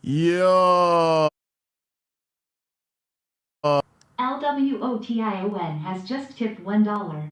Yo. LWOTION has just tipped $1.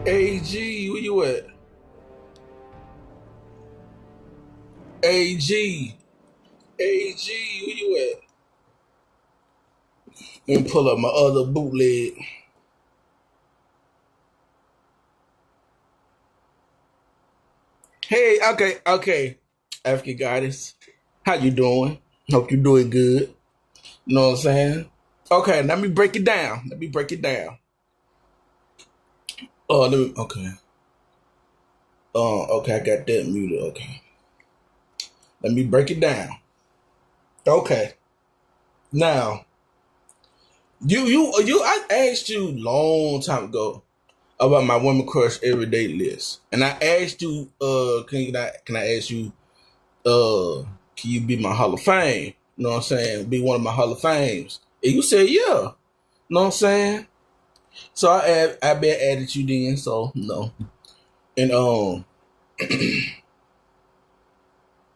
AG, where you at? AG, where you at? Let me pull up my other bootleg. Hey, okay. African Goddess, how you doing? Hope you're doing good. You know what I'm saying? Okay, let me break it down. Okay. Okay, I got that muted. Okay. Let me break it down. Okay. Now, I asked you long time ago about my women crush everyday list, and I asked you, can I ask you, can you be my Hall of Fame? You know what I'm saying? Be one of my Hall of Fames. And you said, yeah. You know what I'm saying? So I been added you then, so no. And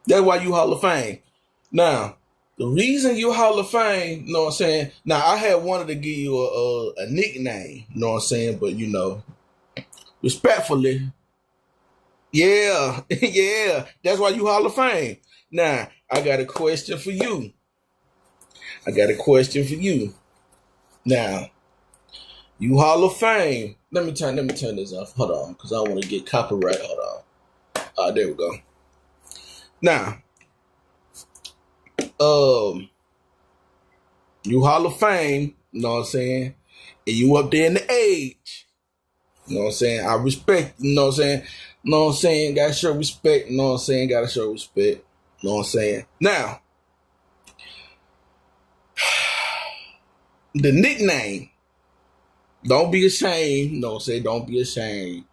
that's why you Hall of Fame. Now, the reason you Hall of Fame, you know what I'm saying? Now I had wanted to give you a nickname, you know what I'm saying, but you know, respectfully, yeah, yeah. That's why you Hall of Fame. Now, I got a question for you. Now, you Hall of Fame. Let me turn this off. Hold on, because I don't want to get copyright. Hold on. There we go. Now, you Hall of Fame, you know what I'm saying? And you up there in the age. You know what I'm saying? I respect, you know what I'm saying? You know what I'm saying? Gotta show respect, you know what I'm saying? Gotta show respect. You know what I'm saying? Now, the nickname, don't be ashamed, you know what I'm saying? Don't be ashamed.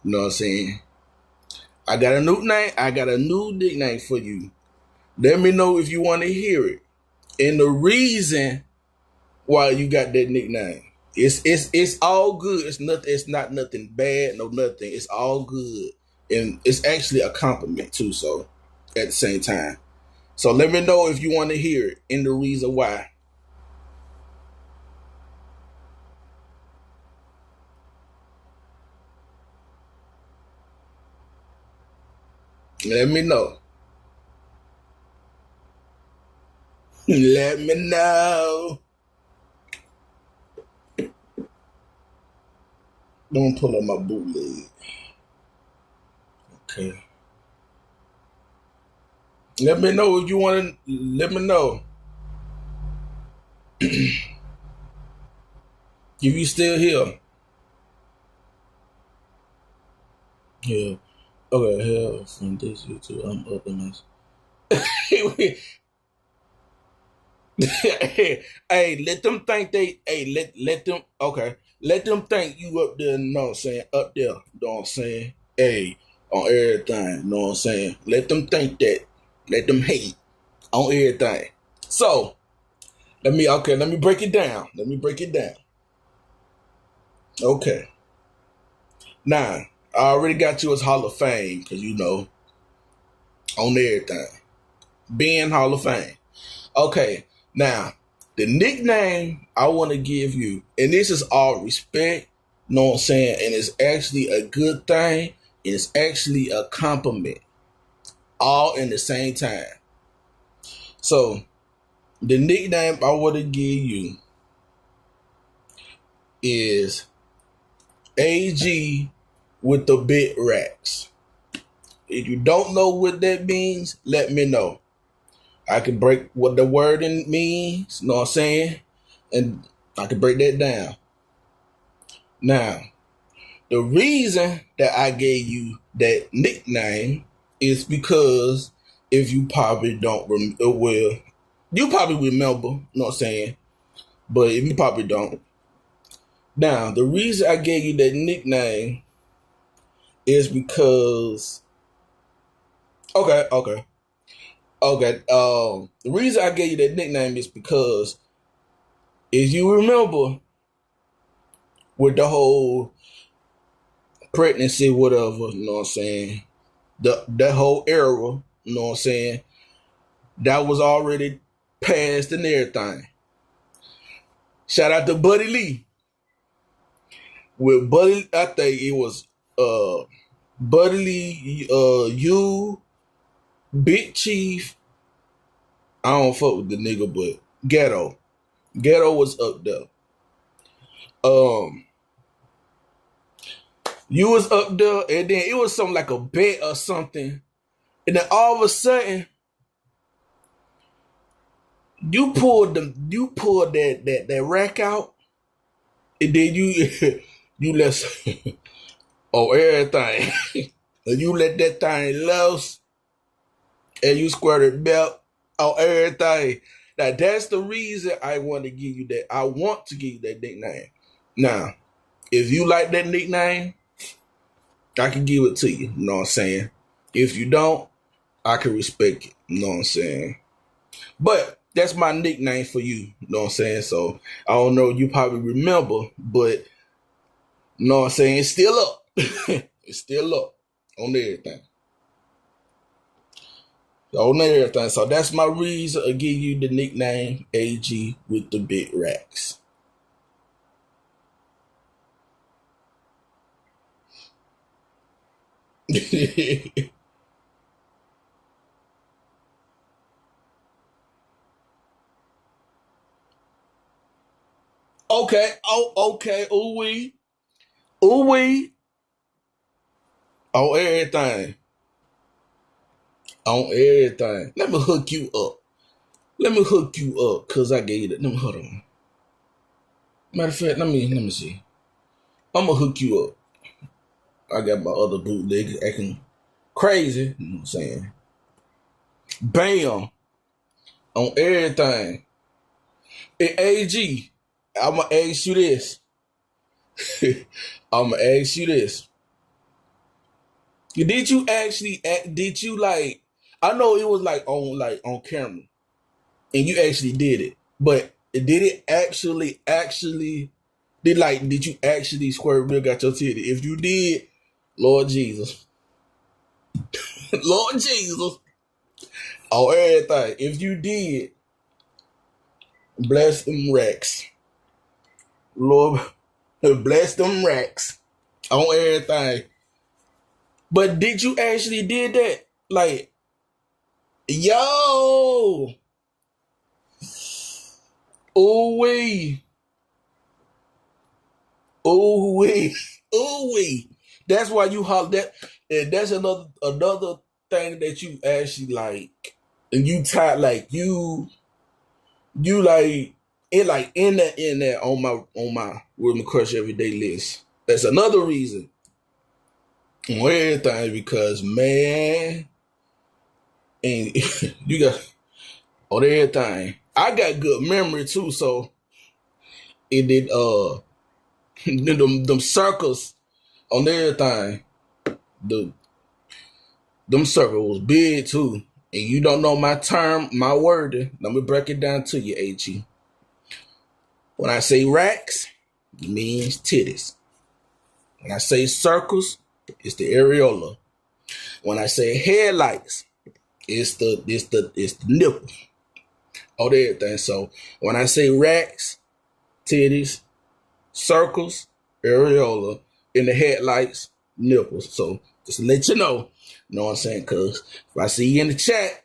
You know what I'm saying? I got a new nickname for you. Let me know if you want to hear it. And the reason why you got that nickname. It's all good. It's not nothing bad, no nothing. It's all good. And it's actually a compliment too, so at the same time. So let me know if you want to hear it and the reason why. Let me know. Let me know. Don't pull up my bootleg. Okay. Let me know if you want to. Let me know. If you still here. Yeah. Okay, hell from this YouTube. I'm up in this. Hey, let them think let them okay. Let them think you up there, you know what I'm saying? Up there, you know what I'm saying? Hey, on everything, you know what I'm saying? Let them think that. Let them hate on everything. So, let me break it down. Okay. Now, I already got you as Hall of Fame, because you know, on everything. Being Hall of Fame. Okay, now, the nickname I want to give you, and this is all respect, you know what I'm saying? And it's actually a good thing, and it's actually a compliment, all in the same time. So, the nickname I want to give you is AG with the big racks. If you don't know what that means, let me know. I can break what the wording means, you know what I'm saying? And I can break that down. Now, the reason that I gave you that nickname is because if you probably don't you probably remember, you know what I'm saying? But if you probably don't. Now, the reason I gave you that nickname is because okay. The reason I gave you that nickname is because if you remember with the whole pregnancy, whatever, you know what I'm saying? That whole era, you know what I'm saying? That was already passed and everything. Shout out to Buddy Lee. With Buddy, I think it was Buddy Lee, you, Big Chief. I don't fuck with the nigga, but Ghetto. Ghetto was up there. You was up there, and then it was something like a bet or something. And then all of a sudden, you pulled that rack out, and then you let oh everything. And you let that thing loose, and you squirted belt on everything. Now that's the reason I want to give you that. I want to give you that nickname. Now, if you like that nickname, I can give it to you. You know what I'm saying? If you don't, I can respect it. You know what I'm saying? But that's my nickname for you. You know what I'm saying? So I don't know, you probably remember, but you know what I'm saying? It's still up. It's still up on everything. On everything. So that's my reason to give you the nickname AG with the big racks. Okay. Oh, okay. Ooh wee. Ooh wee. On everything. On everything. Let me hook you up. Cause I gave you that. Let me hold on. Matter of fact, let me see. I'm gonna hook you up. I got my other bootleg acting crazy. You know what I'm saying? Bam. On everything. Hey, AG, I'ma ask you this. I'ma ask you this. Did you like, I know it was like on camera and you actually did it, but did it actually did you actually squirt real got your titty? If you did, Lord Jesus. Lord Jesus. On everything. If you did, bless them racks. Lord, bless them racks. On everything. But did you actually did that? Like, yo. Ooh wee. Ooh wee. Ooh wee. That's why you holler that. And that's another thing that you actually like. And you tied like you like it like in that on my Rhythm Crush Everyday list. That's another reason. On everything, because man, and you got on everything. I got good memory too, so it did them circles on everything. Them circles was big too. And you don't know my term, my wording. Let me break it down to you, AG. When I say racks, it means titties. When I say circles, it's the areola. When I say headlights, it's the nipple. All everything. So when I say racks, titties, circles, areola, in the headlights, nipples. So just to let you know what I'm saying? Cause if I see you in the chat,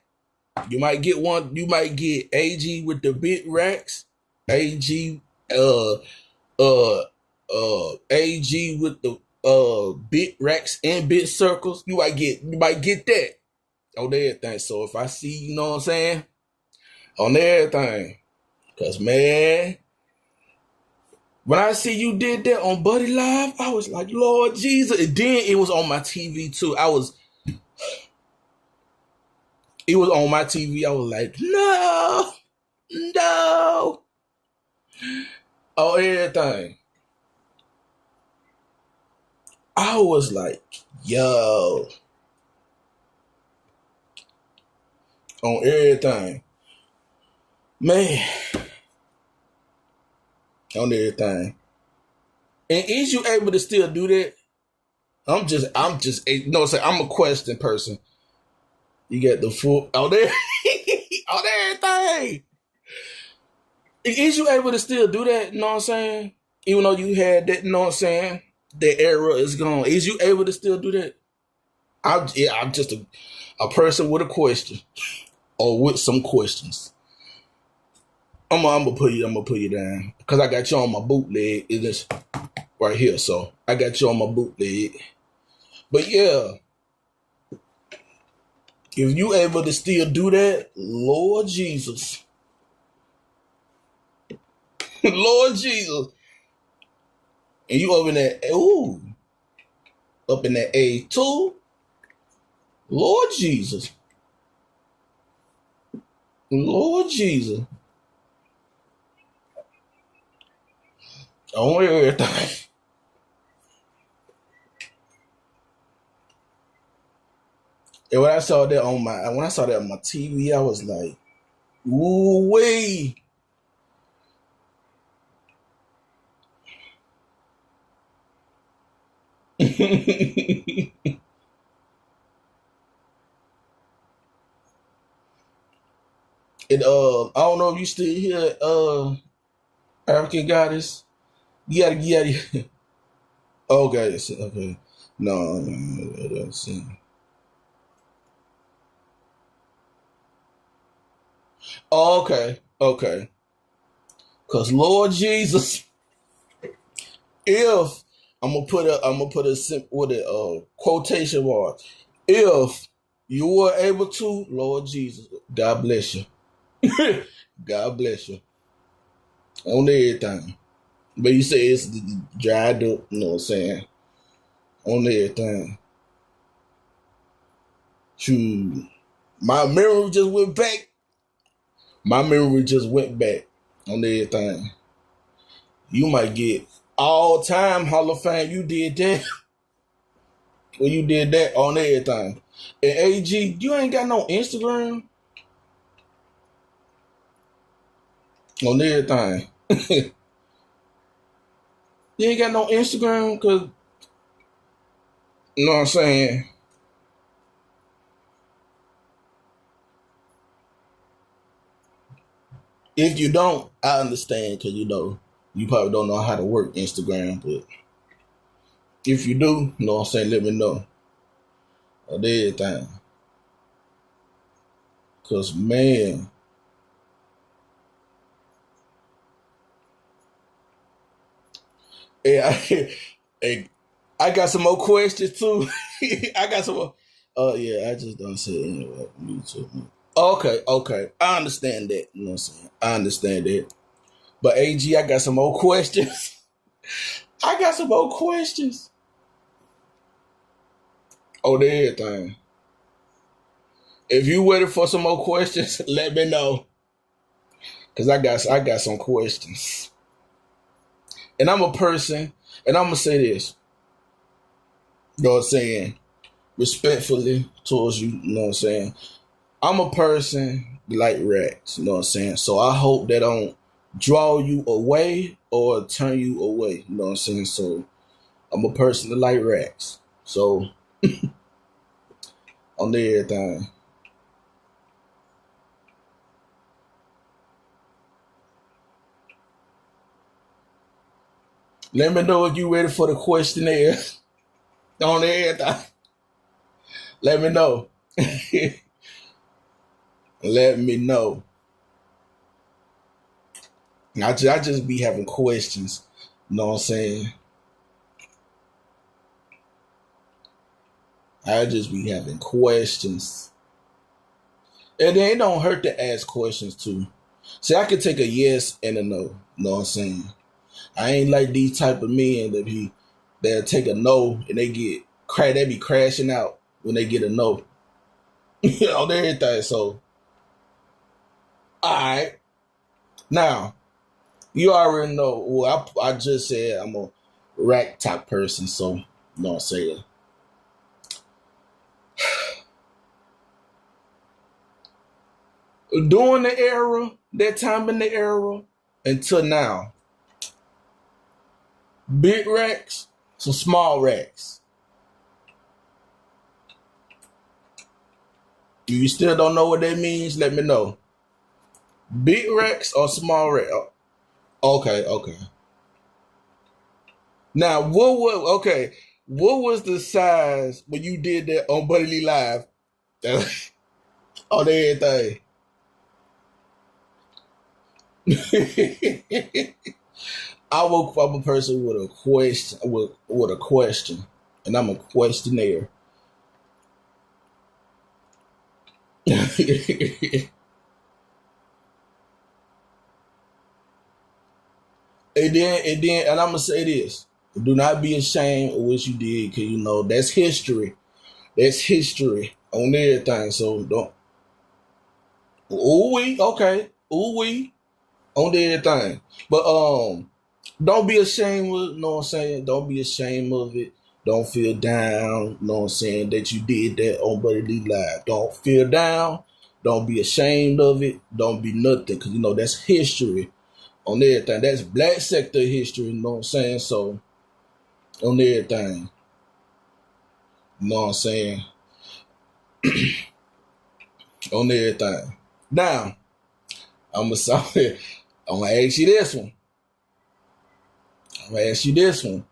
you might get one, you might get AG with the big racks, AG AG with the bit racks and bit circles. You might get that on everything. So if I see, you know what I'm saying, on everything, cause man, When I see you did that on Buddy Live, I was like, Lord Jesus. And then it was on my TV too. It was on my TV. I was like, no. Oh, everything. I was like, yo. On everything. Man. On everything. And is you able to still do that? I'm just, no, say I'm a question person. You get the full, on there, on everything. Is you able to still do that? You know what I'm saying? Even though you had that, you know what I'm saying? The era is gone. Is you able to still do that? I'm just a person with a question or with some questions. I'm gonna put you down because I got you on my bootleg. It is right here, so I got you on my bootleg. But yeah, if you able to still do that, Lord Jesus, Lord Jesus, and you over in that up in that A2, Lord Jesus, Lord Jesus, on everything. And when I saw that on my TV, I was like, ooh wee. And I don't know if you still here, African Goddess. You gotta okay, okay. No, that's it. Oh, okay. Cause Lord Jesus, if I'm gonna put a with a quotation mark, if you were able to, Lord Jesus, God bless you. God bless you. On everything. But you say it's dried up, you know what I'm saying? On everything. Shoot. My memory just went back. On everything. You might get all time Hall of Fame. You did that. When you did that on everything. And AG, you ain't got no Instagram on everything. You ain't got no Instagram because, you know what I'm saying? If you don't, I understand because, you know, you probably don't know how to work Instagram. But if you do, you know what I'm saying, let me know on everything. Because, man, hey, I got some more questions too. I got some more. Oh, yeah, I just don't say it anyway. Me too. Okay. I understand that. You know what I'm saying? I understand that. But AG, I got some more questions. I got some more questions. Oh, everything. If you waiting for some more questions, let me know. Cause I got some questions. And I'm a person, and I'm gonna say this. You know what I'm saying? Respectfully towards you, you know what I'm saying? I'm a person like racks, you know what I'm saying? So I hope that don't draw you away or turn you away, you know what I'm saying? So I'm a person that like racks. So on everything. Let me know if you ready for the questionnaire on everything. Let me know. Let me know. I just be having questions. You know what I'm saying? I just be having questions. And then it don't hurt to ask questions too. See, I could take a yes and a no. You know what I'm saying? I ain't like these type of men they'll take a no and they be crashing out when they get a no. On everything. So, all right. Now, you already know. Well, I just said I'm a rack type person, so you know what I'm saying. During the era, that time in the era, until now, big racks, some small racks. If you still don't know what that means, let me know. Big racks or small racks? Okay. Now, what was the size when you did that on Buddy Live? On everything. I'm a person with a question, with a question, and I'm a questionnaire. And I'm gonna say this: do not be ashamed of what you did, because you know that's history. That's history on everything. So don't. Ooh wee, on everything. But don't be ashamed of it, you know what I'm saying? Don't be ashamed of it. Don't feel down, you know what I'm saying, that you did that on Buddy Lee Live. Don't feel down. Don't be ashamed of it. Don't be nothing, because you know that's history on everything. That's black sector history, you know what I'm saying? So on everything. You know what I'm saying? On everything. Now, I'm gonna ask you this one.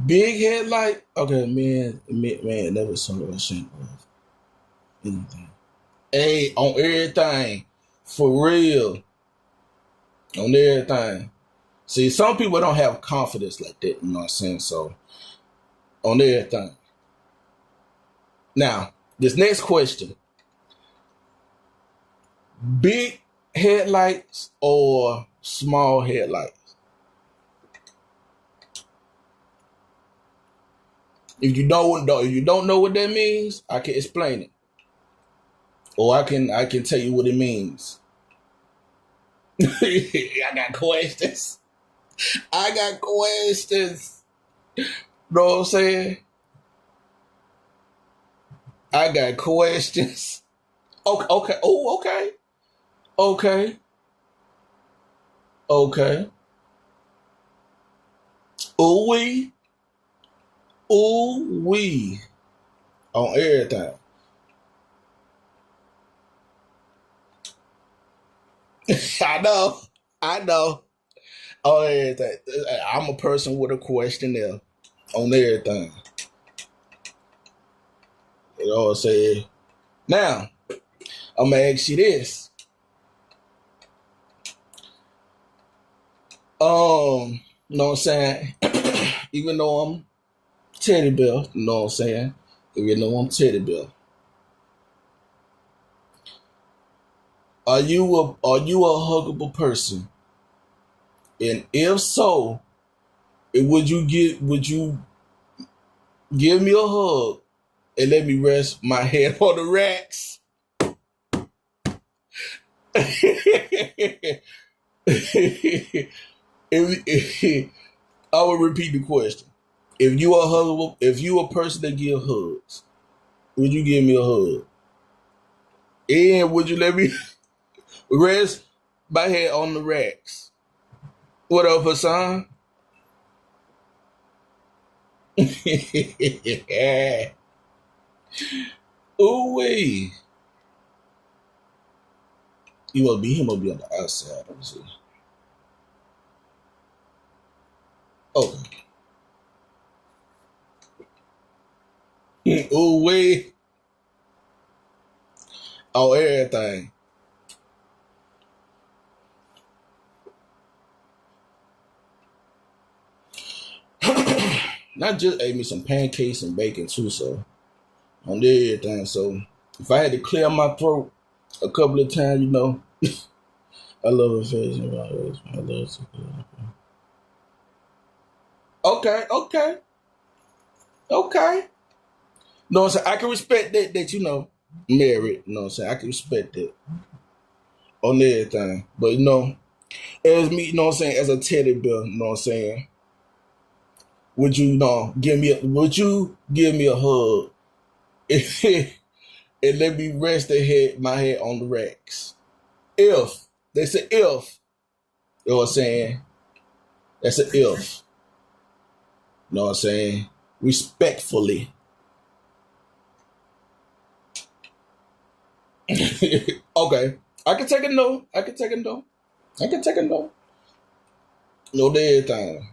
Big headlight. Okay, man, never something I shouldn't of anything. Hey, on everything. For real. On everything. See, some people don't have confidence like that, you know what I'm saying? So, on everything. Now, this next question. Big headlights or small headlights? If you don't know what that means, I can explain it. Or I can tell you what it means. I got questions. Know what I'm saying? I got questions. Okay. Oh, okay. Ooh wee. On everything. I know. On everything. I'm a person with a questionnaire on everything. You know what I'm saying? Now, I'm gonna ask you this. You know what I'm saying? Even though I'm Teddy Bear, you know what I'm saying? Even though I'm Teddy Bear. Are you a huggable person? And if so, would you give me a hug and let me rest my head on the racks? I will repeat the question. If you a person that give hugs, would you give me a hug? And would you let me rest my head on the racks? What up, Hassan? Ooh wee. He must be on the outside. Let me see. Okay. Ooh wee. Oh, everything. Not just ate me some pancakes and bacon too, so on everything. So if I had to clear my throat, a couple of times, you know. I love affection. I love it. Okay, okay, okay. No, I'm saying I can respect that you know married. You know what I'm saying I can respect that on everything. But you know, as me, you know what I'm saying, as a teddy bear, you know what I'm saying. Would you give me a hug and let me rest my head on the racks? If they say if, you know what I'm saying? That's an if. You know what I'm saying? Respectfully. Okay. I can take a no. I can take a no. I can take a no. No to everything.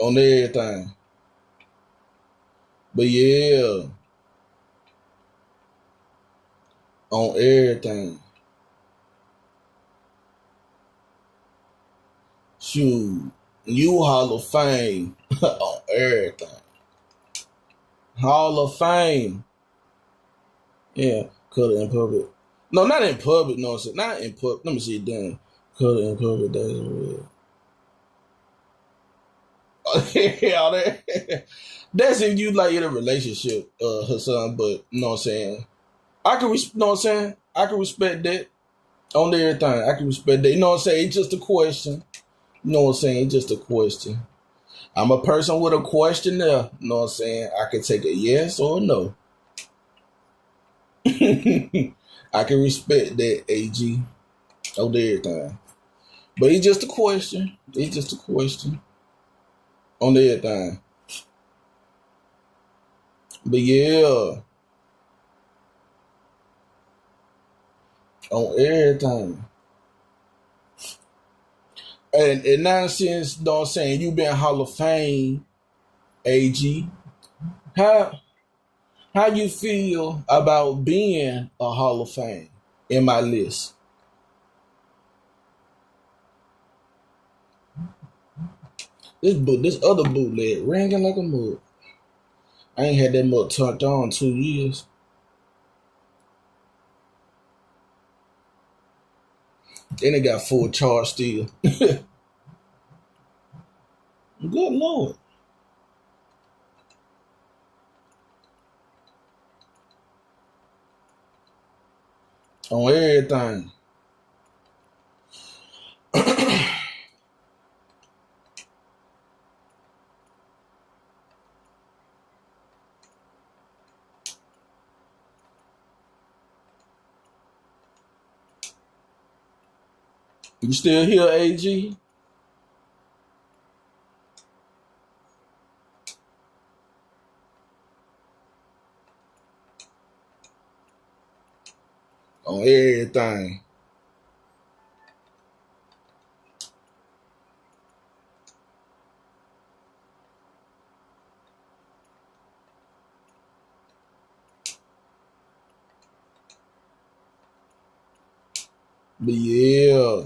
On everything. But yeah, on everything. Shoot. You Hall of Fame on everything. Hall of Fame. Yeah. Cut it in public. No, not in public. No, not in public. Let me see it done. Cut it in public. That's real. That's if you like in a relationship, Hassan. But you know what I'm saying. You know what I'm saying. I can respect that on everything. I can respect that. You know what I'm saying. It's just a question. You know what I'm saying. It's just a question. I'm a person with a question there. You know what I'm saying. I can take a yes or a no. I can respect that, AG. On everything. But it's just a question. It's just a question on everything. But yeah, on everything. And now since, you know what I'm saying, you been Hall of Fame, AG, how you feel about being a Hall of Fame in my list? This other bootleg ringing like a mug. I ain't had that mug turned on in 2 years. Then it got full charge still. Good Lord. On everything. You still here, AG? On everything. But yeah,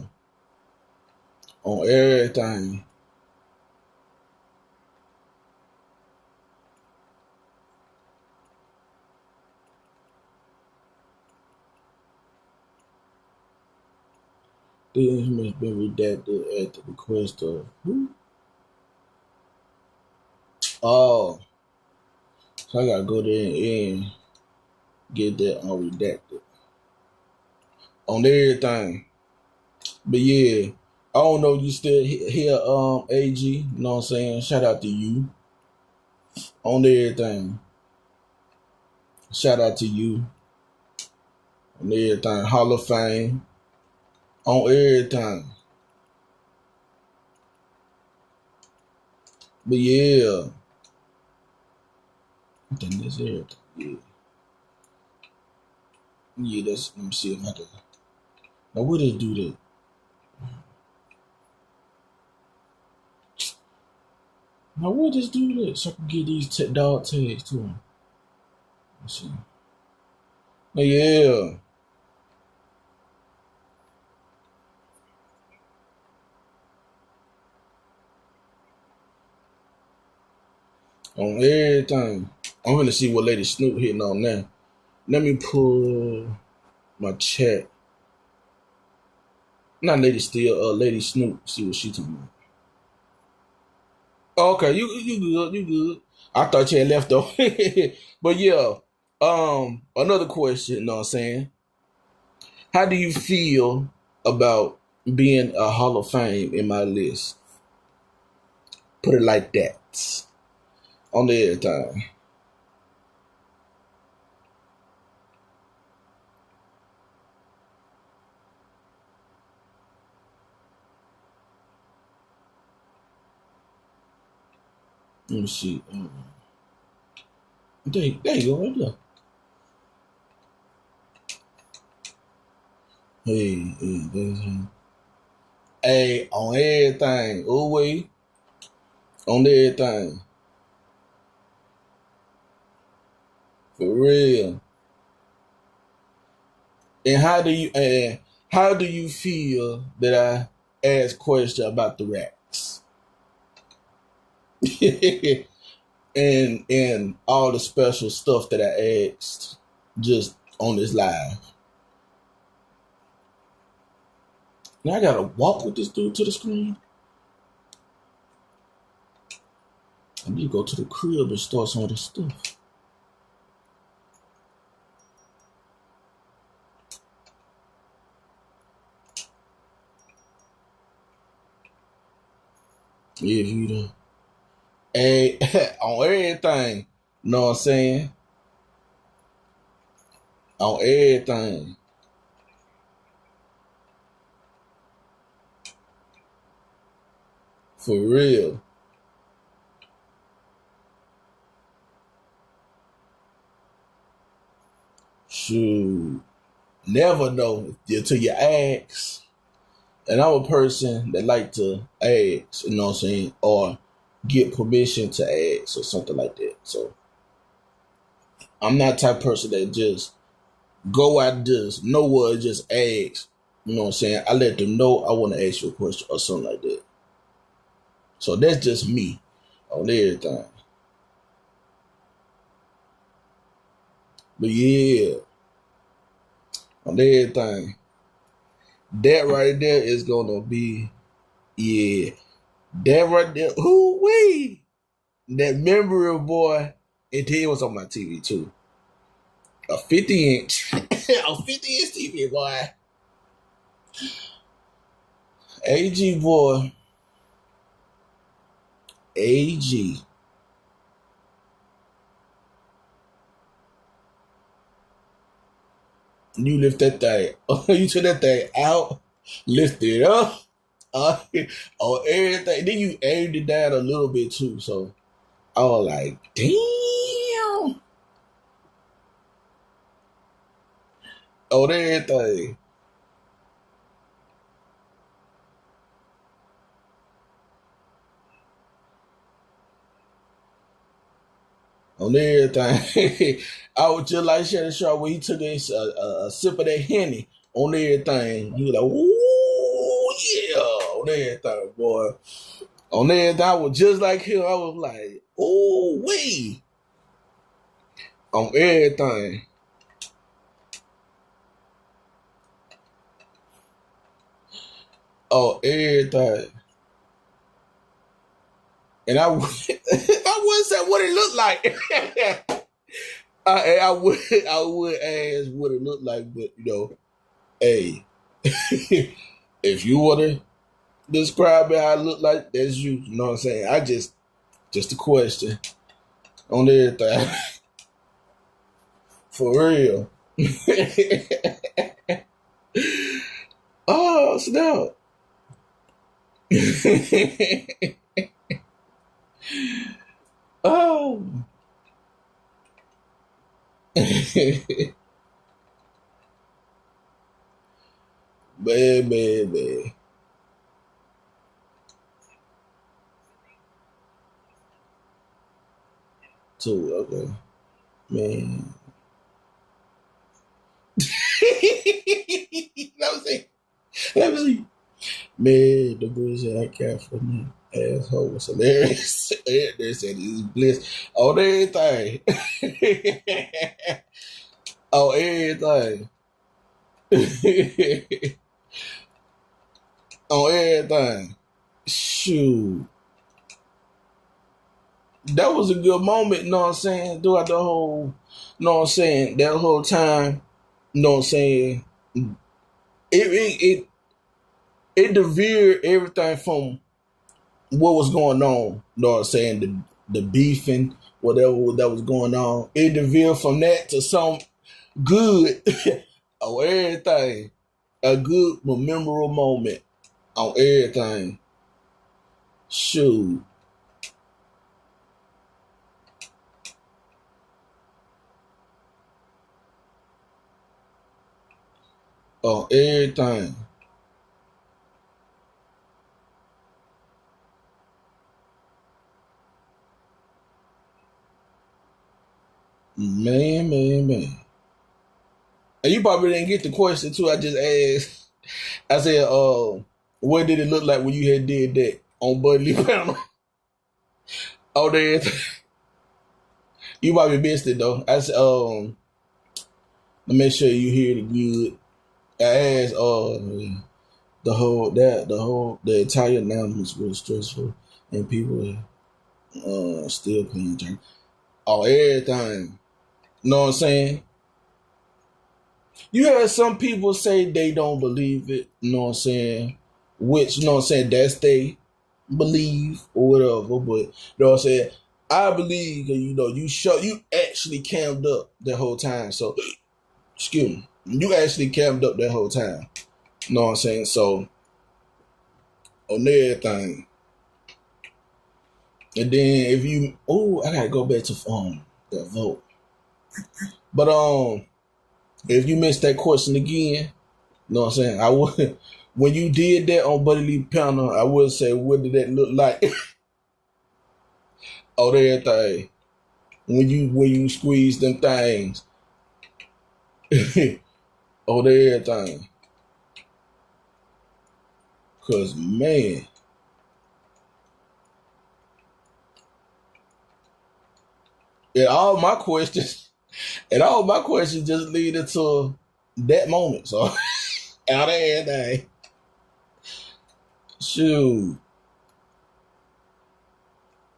on everything. This information has been redacted at the request of who? Oh, so I gotta go there and get that unredacted on everything. But yeah, I don't know if you still here, AG. You know what I'm saying? Shout out to you on everything. Shout out to you on everything. Hall of Fame on everything. But yeah, I think that's everything. Yeah, yeah. That's let me see if I can. Now, where they do that? Now, where just do that so I can get these dog tags to them? Let's see. But yeah. On everything. I'm gonna see what Lady Snoop hitting on now. Let me pull my chat. Not Lady Steele, Lady Snoop. See what she talking about. Oh, okay, you good, you good. I thought you had left though. But yeah, another question, you know what I'm saying? How do you feel about being a Hall of Fame in my list? Put it like that. On the air time. Let me see. There you go, right there. Hey, there's him. Hey, on everything. Oh, wait. On everything. For real. And how do you feel that I asked question about the racks? and all the special stuff that I asked just on this live. Now I gotta walk with this dude to the screen. I need to go to the crib and start some of this stuff. If you do. Hey, on everything. Know what I'm saying? On everything. For real. Shoot. Never know until you ask. And I'm a person that like to ask, you know what I'm saying? Or get permission to ask or something like that. So I'm not the type of person that just go out just nowhere and just ask. You know what I'm saying? I let them know I want to ask you a question or something like that. So that's just me on everything. But yeah, on everything. That right there is gonna be, yeah. That right there, who we? That memory boy, it was on my TV too. A 50-inch. A 50-inch TV, boy. AG boy. AG. You lift that thing. You took that thing out, lift it up. On everything. Then you aimed it down a little bit too. So I was like, damn. On everything. On everything. I was just like Shannon Sharp when he took a sip of that Henny on everything. He was like, ooh, yeah, on everything, boy. On everything, I was just like him. I was like, ooh, wee. On everything. Oh, everything. And I wouldn't say what it looked like. I would ask what it looked like, but you know, hey, if you want to describe it how it looked like, that's you. You know what I'm saying? I just a question on everything. For real. Oh, snap. Oh. Man. Two, okay. Man. Let me see. Man, the boys said I care for me. Asshole was hilarious. They said it's bliss on everything. On everything. On everything. Shoot. That was a good moment, you know what I'm saying? Throughout the whole, you know what I'm saying, that whole time, you know what I'm saying? It devered everything from what was going on, you know what I'm saying? The beefing, whatever that was going on. It devered from that to some good on everything. A good memorable moment on everything. Shoot. On everything. Man. And you probably didn't get the question too. I just asked. I said, what did it look like when you had did that on Buddy Panel? Oh, there. You probably missed it though. I said, let me make sure you hear it good. I asked, the entire night was really stressful, and people still playing drink. Oh, everything. You know what I'm saying? You heard some people say they don't believe it, you know what I'm saying? Which, you know what I'm saying, that's they believe or whatever, but you know what I'm saying? I believe, you know, you actually cammed up the whole time. So, excuse me, you actually cammed up that whole time. You know what I'm saying? So, on everything. And then if you, I gotta go back to that vote. But if you missed that question again, you know what I'm saying? I would, when you did that on Buddy Lee Panel, I would say, what did that look like? On everything. When you squeeze them things. On everything. Cause man. And all my questions just lead into that moment. So out of everything. Shoot.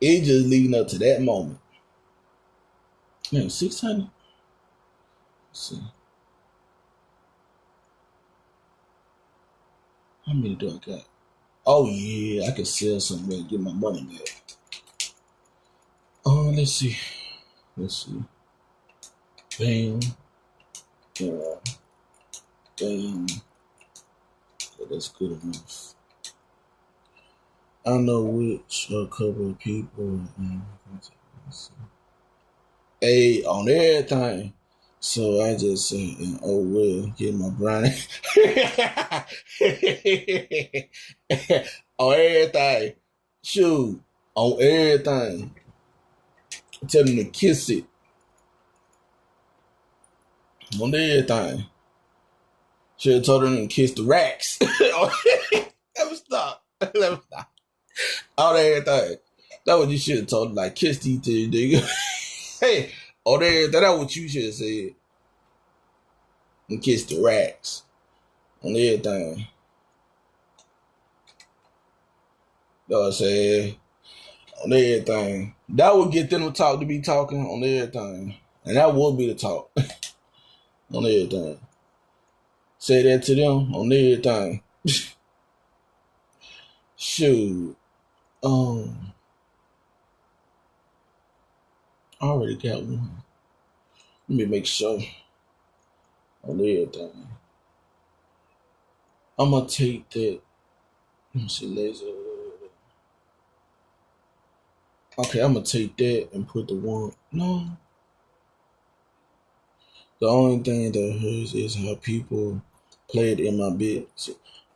It just leading up to that moment. Man, 600. Let's see. How many do I got? Oh yeah, I can sell something and get my money back. Let's see. Bam. Bam. Yeah, that's good enough. I know which a couple of people. Hey, on everything. So I just said, oh well, get my brownie. On everything. Shoot. On everything. Tell them to kiss it. On everything. Should have told them to kiss the racks. Let me stop. On everything. That's what you should have told them. Like, kiss these two, nigga. Hey, on everything. That's what you should have said. And kiss the racks. On everything. You know what I'm saying? On everything. That would get them to be talking on everything. And that would be the talk. On everything. Say that to them on everything. Shoot. I already got one. Let me make sure. On everything. I'm gonna take that. Let me see, laser. Okay, I'm gonna take that and put the one. No. The only thing that hurts is how people played in my bits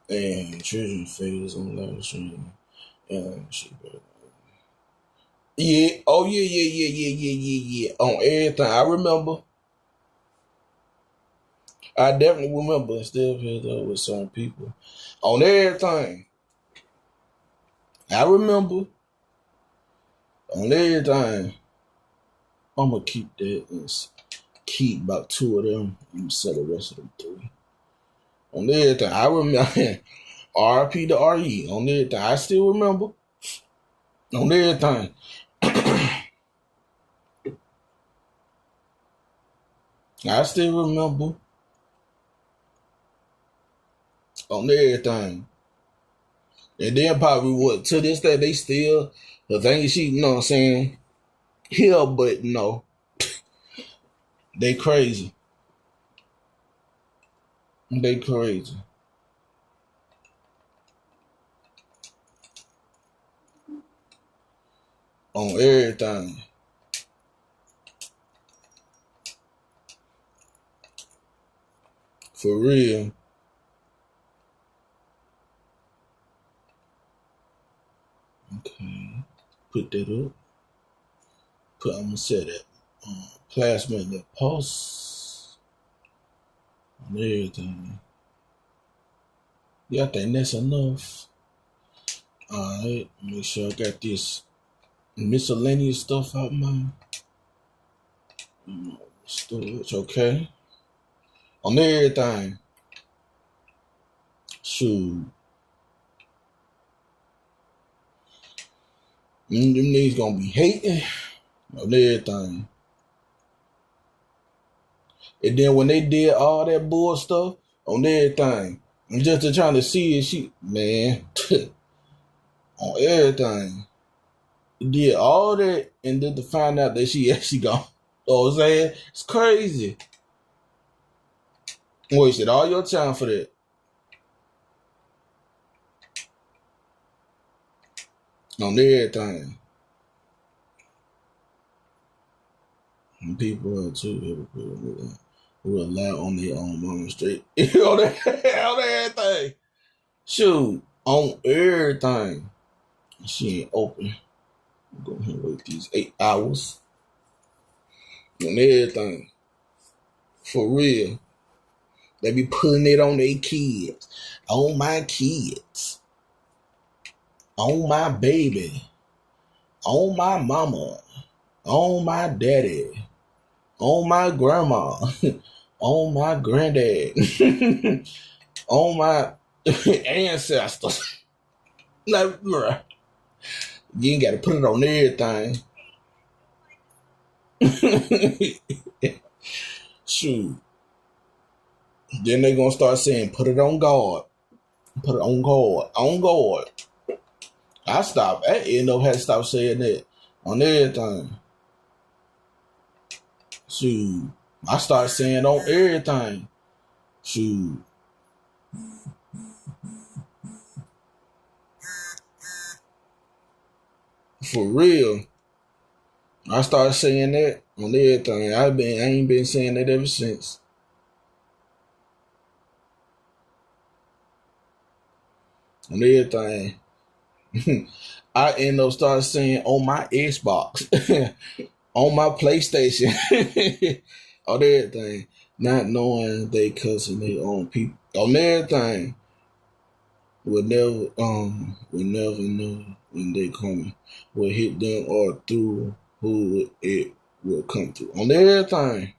and children faces on live stream. And shit, yeah. Oh yeah. On everything. I remember. I definitely remember and still feel that with certain people. On everything. I remember on everything. I'm gonna keep that and keep about 2 of them and sell the rest of them 3. On everything, I remember RP to RE on everything. I still remember on everything. I still remember on everything. And then probably what to this day they still the thing she, you know what I'm saying, here, but no. They crazy. They crazy. On everything. For real. Okay. Put that up. I'm gonna set that plasma in the pulse. On everything. Yeah, I think that's enough. Alright, make sure I got this miscellaneous stuff out my storage, okay? On everything. Shoot. Them niggas gonna be hating on everything. And then when they did all that bull stuff on everything, and just to trying to see if man, on everything. Did all that and then to find out that she actually gone. You know what I'm saying? It's crazy. Wasted all your time for that. On everything. And people are too who rely on their own mama straight. on everything. Shoot. On everything. She ain't open. I'm going to wait these 8 hours. On everything. For real. They be putting it on their kids. On my kids. On my baby. On my mama. On my daddy. On my grandma. On my granddad. On my ancestors. Like, bruh. You ain't got to put it on everything. Shoot. Then they gonna start saying, put it on God. Put it on God. On God. I end up had to stop saying that on everything. Shoot. I start saying on everything. Shoot. For real. I started saying that on everything. I ain't been saying that ever since. On everything. I end up starting saying on my Xbox. On my PlayStation. On everything. Not knowing they cussing their own people. On everything. We'll never know when they coming. Will hit them or through who it will come through. On everything.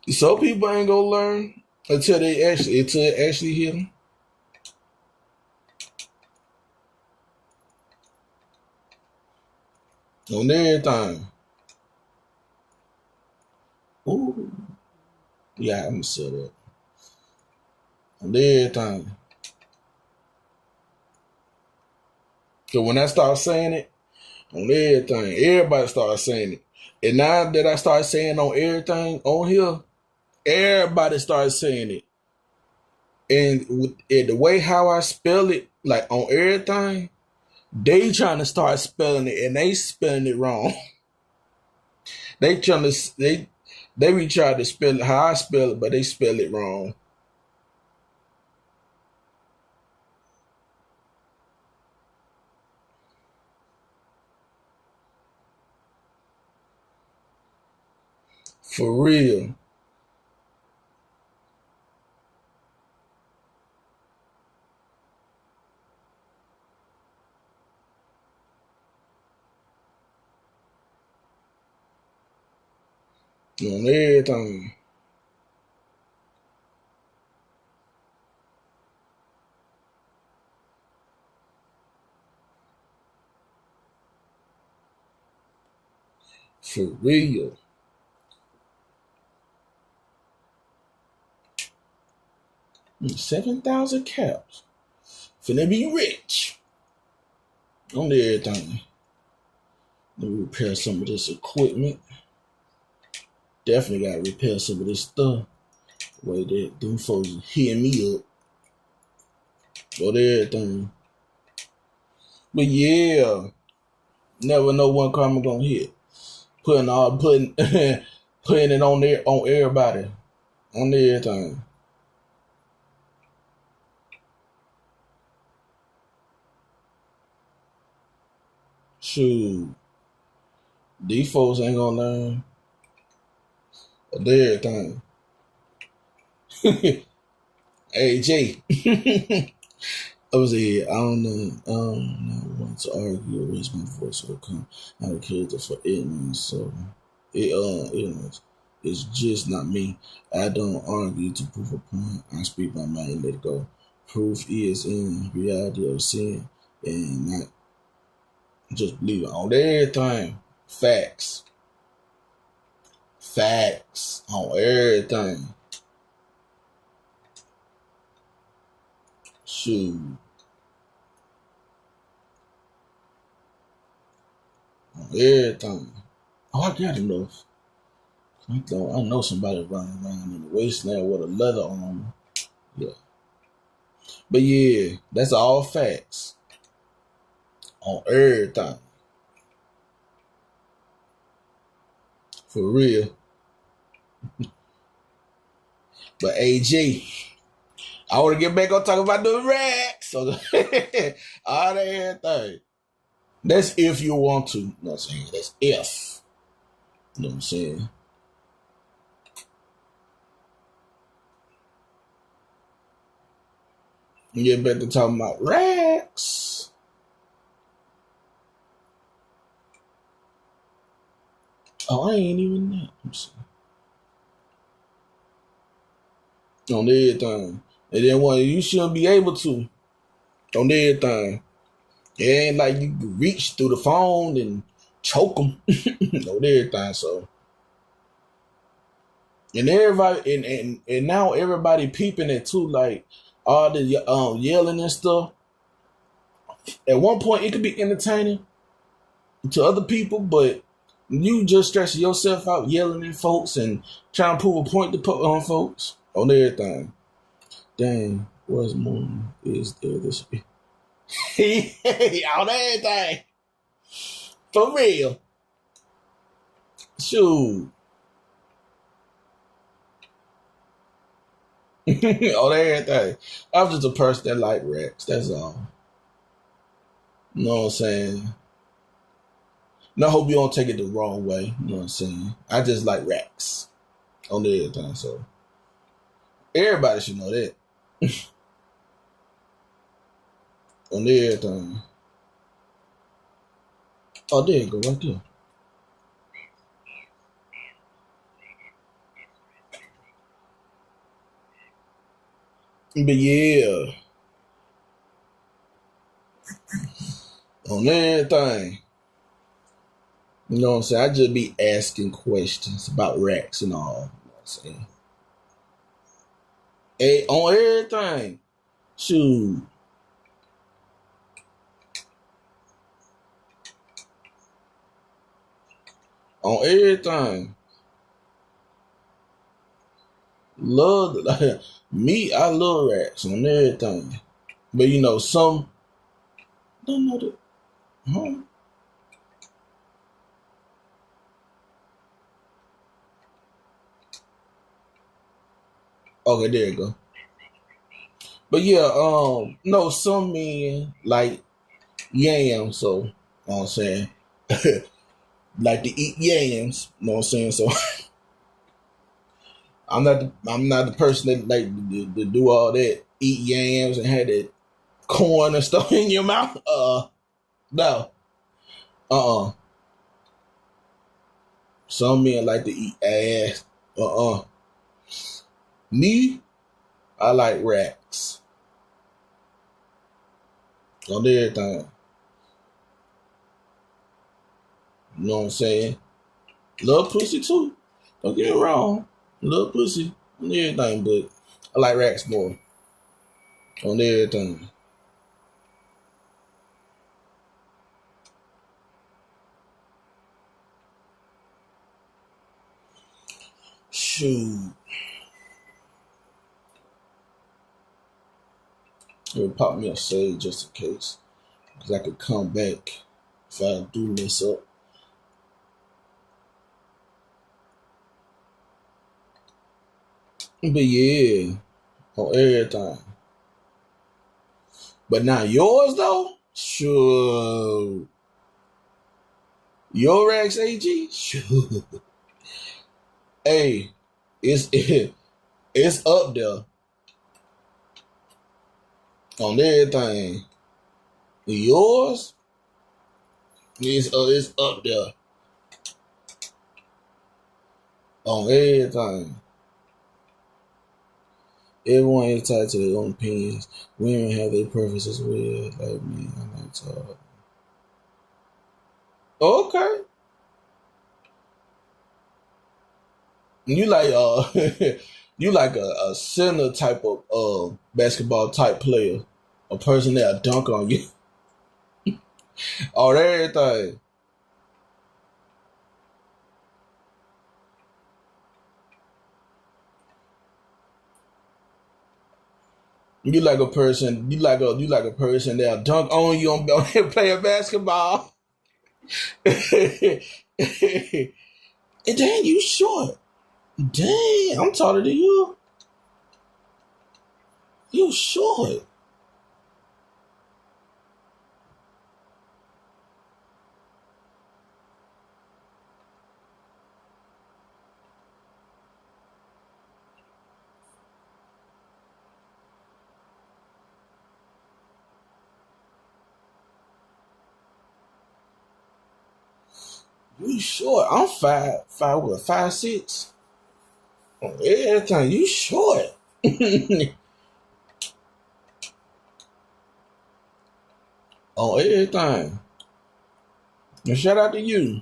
Some people ain't gonna learn until it actually hit them. On everything. Ooh. Yeah, I'm gonna say that. On everything. So when I start saying it, on everything, everybody starts saying it. And now that I start saying on everything on here, everybody starts saying it. And the way how I spell it, like on everything, they trying to start spelling it and they spelling it wrong. They be trying to spell it how I spell it, but they spell it wrong. For real. On everything. For real. $7,000 caps. Finna be rich. On everything. Let me repair some of this equipment. Definitely gotta repair some of this stuff. Way that them folks hitting me up. On everything. But yeah. Never know when karma gonna hit. Putting putting it on there on everybody. On everything. Shoot. These folks ain't gonna learn everything. Hey Jay. I was here. I don't want to argue or raise my voice or come out of character for ignorance. So ignorance. It's just not me. I don't argue to prove a point. I speak my mind and let it go. Proof is in reality of sin and not just believe it on everything. Facts. Facts on everything. Shoot. On everything. Oh, I got enough. I know somebody running around in the wasteland with a leather armor. Yeah. But yeah, that's all facts. On everything. For real. But AJ, I want to get back on talking about the racks. So all that everything. That's if you want to. You know what I'm saying? That's if. You know what I'm saying? You get back to talking about racks. Oh, I ain't even that. I'm sorry. On everything. And then one, you shouldn't be able to. On everything. It ain't like you can reach through the phone and choke them. On everything. So. And everybody, and now everybody peeping it too, like all the yelling and stuff. At one point, it could be entertaining to other people, but you just stressing yourself out, yelling at folks and trying to prove a point to put on folks on everything. Dang, what's more is there this week? On everything. For real. Shoot. On everything. I'm just a person that like racks. That's all. You know what I'm saying? And I hope you don't take it the wrong way. You know what I'm saying? I just like racks on everything. So everybody should know that. On everything. Oh, there you go, right there. But yeah, on everything. You know what I'm saying? I just be asking questions about racks and all. You know what I'm saying? Hey, on everything. Shoot. On everything. Love me, I love racks on everything. But you know, some don't know that. Huh? Okay, there you go. But yeah, no, some men like yams, so you know what I'm saying? Like to eat yams, you know what I'm saying? So I'm not the person that like to do all that, eat yams and have that corn and stuff in your mouth. No. Some men like to eat ass. Me, I like racks on everything. You know what I'm saying? Love pussy too. Don't get me wrong. Love pussy on everything, but I like racks more on everything. Shoot. It would pop me a save just in case. Because I could come back if I do mess up. But yeah, on everything. But now yours though? Sure. Your Rex AG? Sure. Hey, it's up there on everything. Yours is up there on everything. Everyone is tied to their own opinions. Women have their preferences as well. Like me, I like to. Okay. You like you like a center type of basketball type player, a person that'll dunk on you, on everything. You like a person. You like a person that'll dunk on you on playing basketball. And dang, you short. Dang, I'm taller than you. You short. You short. I'm 5'6". On everything, you short. On everything. And shout out to you.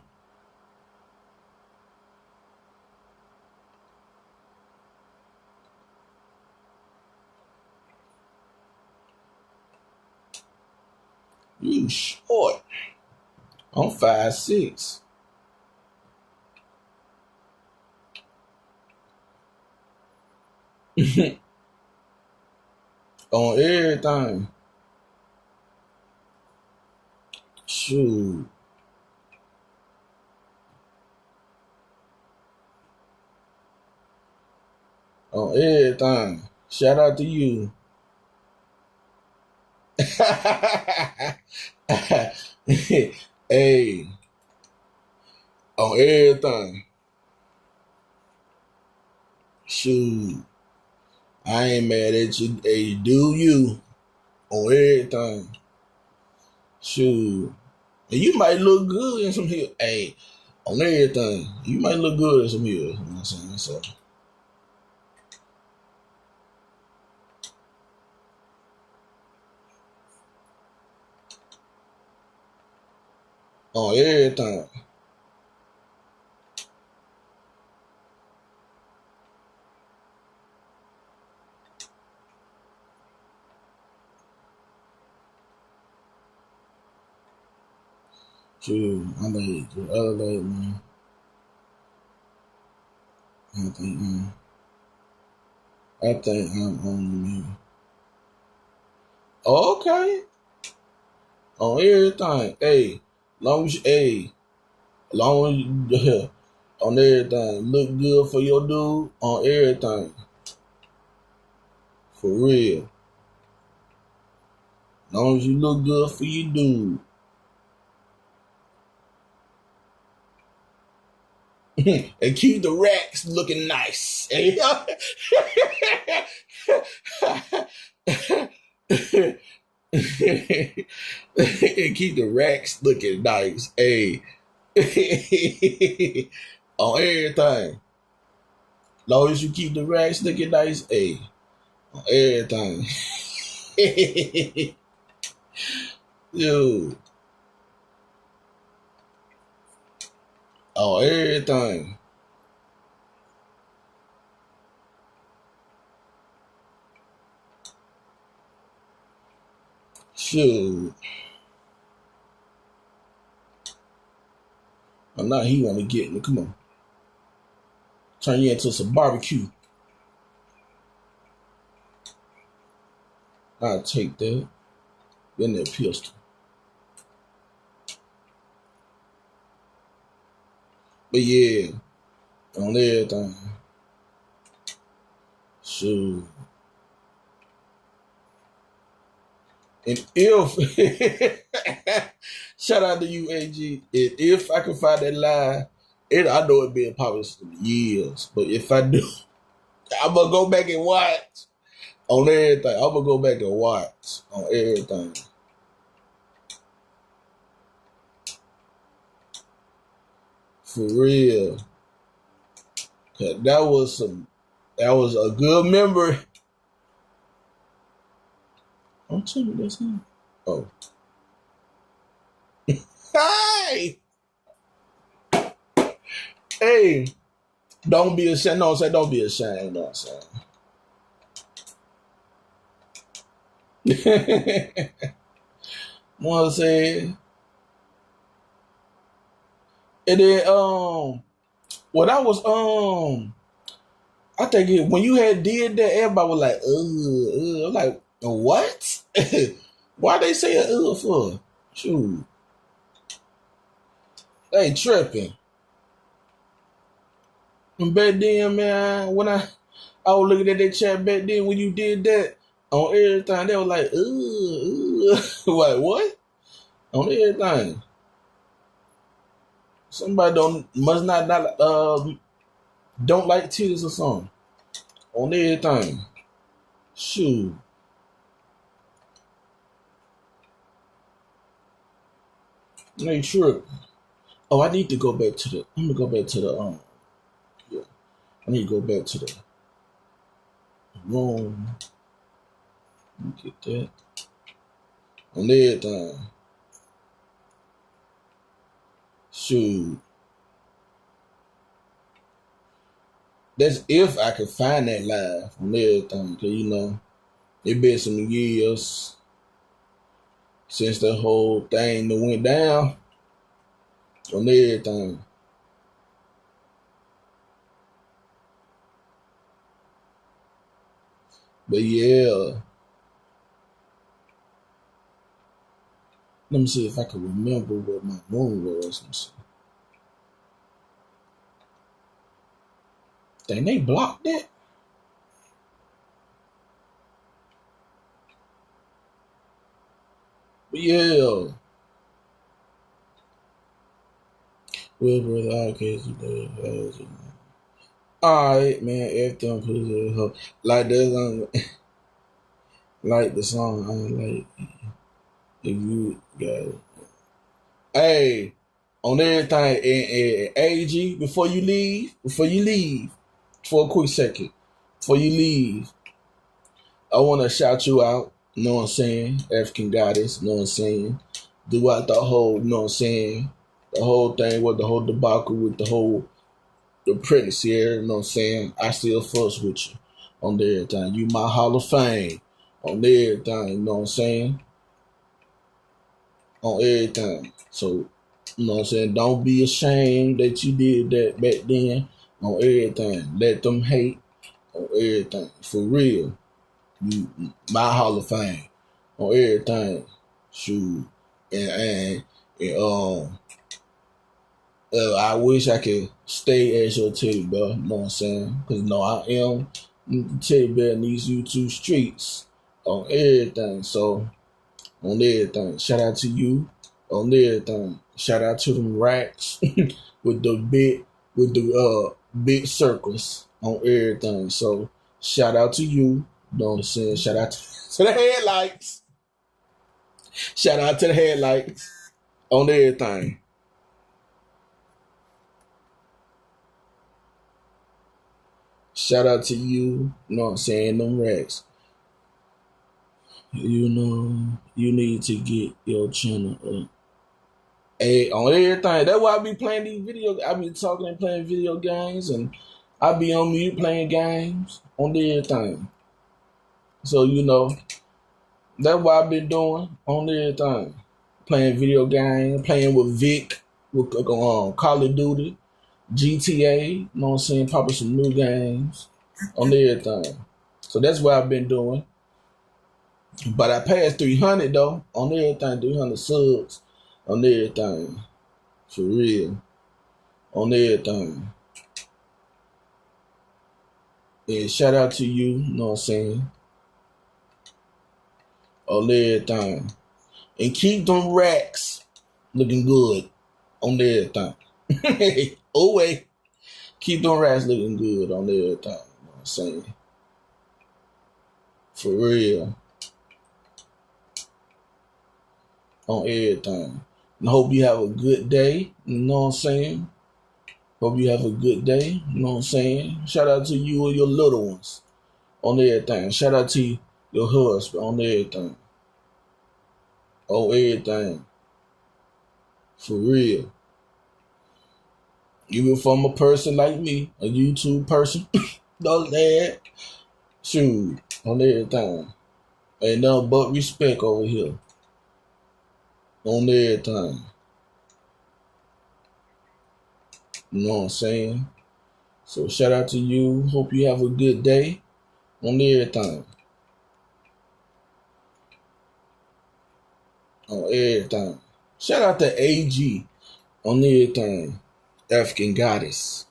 You short. I'm 5'6". On everything. Shoot. On everything. Shout out to you. Hey. On everything. Shoot. I ain't mad at you. Hey, do you on everything. Shoot. And you might look good in some heels. Hey, on everything. You might look good in some heels. You know what I'm saying? So. On everything. Shoot, I like the other day, man. I think I'm on me. Okay. On everything. Hey, long as long as you on everything. Look good for your dude on everything. For real. Long as you look good for your dude. And keep the racks looking nice. And keep the racks looking nice. Hey. On everything. Long as you keep the racks looking nice, hey. On everything. Yo. On everything. Shoot. Oh, now he want to get me. Come on. Turn you into some barbecue. I'll take that. Then that pistol. But yeah, on everything. Shoot. And if shout out to you, AG. And if I can find that line, I know it been published for years. But if I do, I'm gonna go back and watch on everything. I'm gonna go back and watch on everything. For real. Cause that was a good memory. Don't tell me that's him. Oh. Hey! Hey! Don't be ashamed. No, I'm saying don't be ashamed. You know what I'm saying? What I'm saying? And then when I was I think when you had did that, everybody was like, I'm like, what? Why they say for? Shoot. They tripping. And back then, man, when I was looking at that chat back then when you did that on everything, they were like, like what? On everything. Somebody don't like titties or something. On everything. Shoot. They tripping. Oh, I need to go back to the. I'm gonna go back to the yeah. I need to go back to the room. Let me get that. On everything. Shoot. That's if I can find that live on everything. Cause you know, it been some years since the whole thing that went down on everything. But yeah. Let me see if I can remember what my room was. Dang, they blocked that? But yeah. Well, brother, all cases today. Alright, man, everything put like this like the song, I like if you got it. Hey, on everything, and AG, before you leave, for a quick second, before you leave, I want to shout you out, you know what I'm saying? African goddess, you know what I'm saying? Throughout the whole, you know what I'm saying? The whole thing with the whole debacle with the pregnancy here, you know what I'm saying? I still fuss with you on everything. You my Hall of Fame on everything, you know what I'm saying? On everything. So, you know what I'm saying? Don't be ashamed that you did that back then on everything. Let them hate on everything. For real. You my Hall of Fame on everything. Shoot. And I wish I could stay as your teddy bear, you know what I'm saying? Because, I am the teddy bear in these YouTube streets on everything. So, on everything. Shout out to you on everything. Shout out to them racks with the big circles on everything. So, shout out to you, you know what I'm saying? Shout out to the headlights. Shout out to the headlights on everything. Shout out to you. You know what I'm saying? Them racks. You know, you need to get your channel up. Hey, on everything. That's why I be playing these video. I be talking and playing video games, and I be on mute playing games on everything. So you know, that's what I've been doing on everything. Playing video games, playing with Vic, with Call of Duty, GTA. You know what I'm saying? Probably some new games on everything. So that's what I've been doing. But I passed 300 though on everything. 300 subs on everything. For real. On everything. And shout out to you, you know what I'm saying? On everything. And keep them racks looking good on everything. Oh wait. Keep them racks looking good on everything. You know what I'm saying? For real. On everything. And I hope you have a good day. You know what I'm saying? Hope you have a good day. You know what I'm saying? Shout out to you and your little ones on everything. Shout out to your husband on everything. On everything. For real. Even from a person like me, a YouTube person, no that. Shoot. On everything. Ain't nothing but respect over here. On everything. You know what I'm saying? So shout out to you. Hope you have a good day on everything. On everything. Shout out to AG on everything. African Goddess.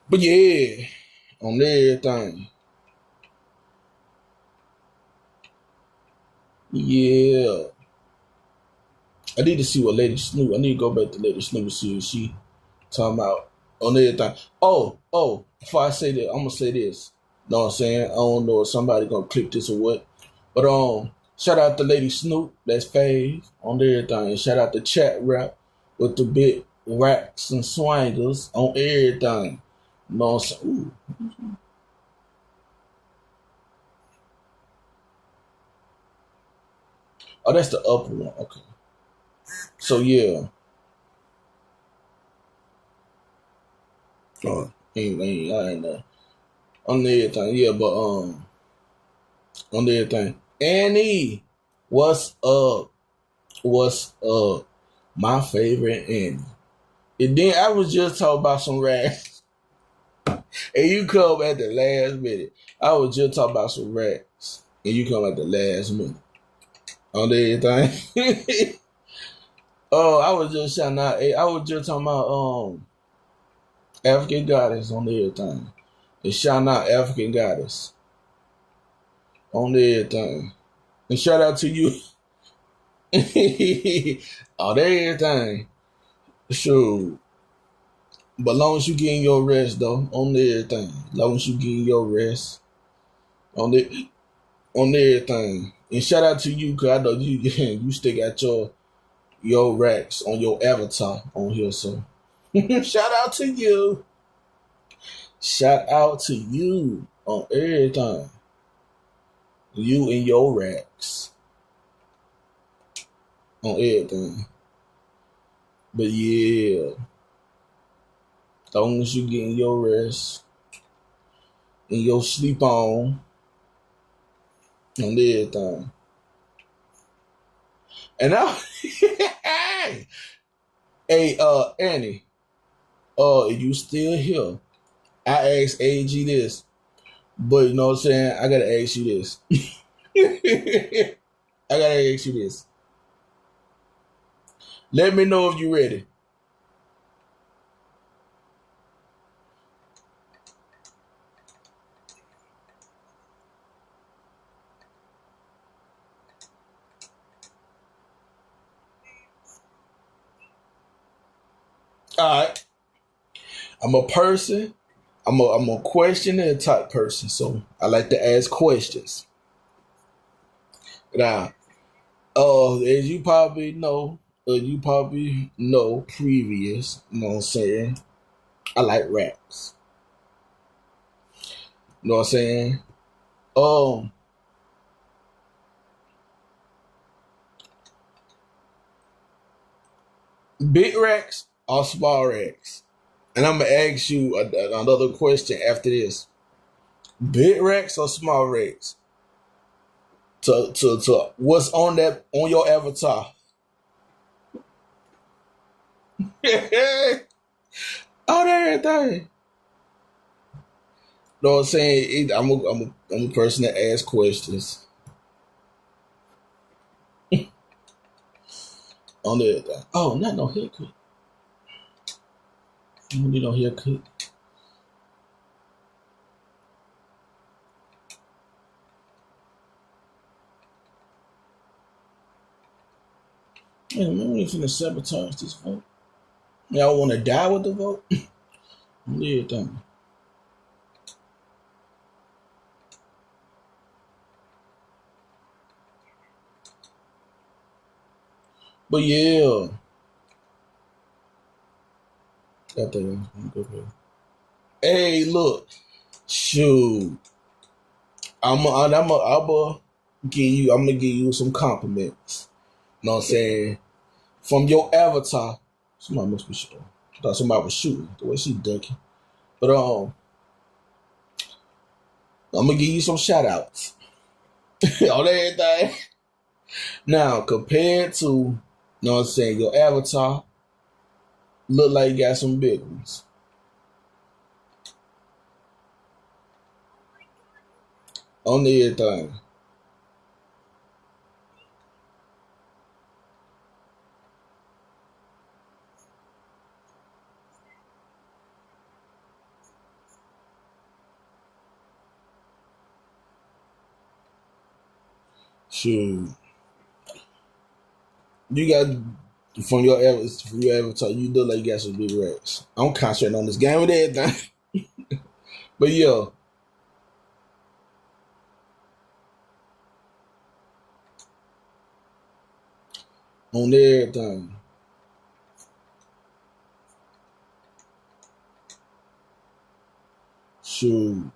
But yeah, on everything. Yeah. I need to see what Lady Snoop. I need to go back to Lady Snoop and see what she talking about on everything. Oh, before I say that, I'm gonna say this. Know what I'm saying? I don't know if somebody gonna clip this or what. But shout out to Lady Snoop, that's Fave on everything. And shout out to Chat Rap with the big racks and swangers on everything. You know what I'm saying? Ooh. Oh, that's the upper one. Okay. So yeah. Oh, I ain't know. On everything, yeah, but on everything. Annie, what's up? What's up? My favorite Annie. And then I was just talking about some racks. And you come at the last minute. I was just talking about some racks. And you come at the last minute. On everything. Oh, I was just shouting out. I was just talking about African Goddess on everything. And shouting out African Goddess on everything. And shout out to you on everything. Sure. But long as you getting your rest though, on everything. Long as you getting your rest on everything. And shout out to you, cause I know you still got your racks on your avatar on here. So shout out to you. Shout out to you on everything. You and your racks on everything. But yeah, as long as you getting your rest and your sleep on everything. And I hey Annie, if you still here, I asked AG this. But you know what I'm saying? I gotta ask you this. I gotta ask you this. Let me know if you're ready. All right. I'm a person. I'm a questioning type person, so I like to ask questions. Now, as you probably know previous, you know what I'm saying? I like raps. You know what I'm saying? Um, Big racks or small racks? And I'm gonna ask you another question after this. Big racks or small racks? To what's on that on your avatar? On everything. Know what I'm saying? I'm a person that asks questions on everything. Oh, not no haircut. You don't need no haircut. Man, we ain't finna sabotage this vote. Y'all want to die with the vote? On everything. But yeah, got that. Hey, look, shoot. I'm gonna give you some compliments. You know what I'm saying? From your avatar. Somebody must be shooting. I thought somebody was shooting the way she ducking. But I'm gonna give you some shout outs on everything. Now, compared to, you know what I'm saying, your avatar, look like you got some big ones. On everything. Shoot. You got from your avatar, you look like you got some big racks. I'm concentrating on this game with everything. But yeah, on everything. Shoot.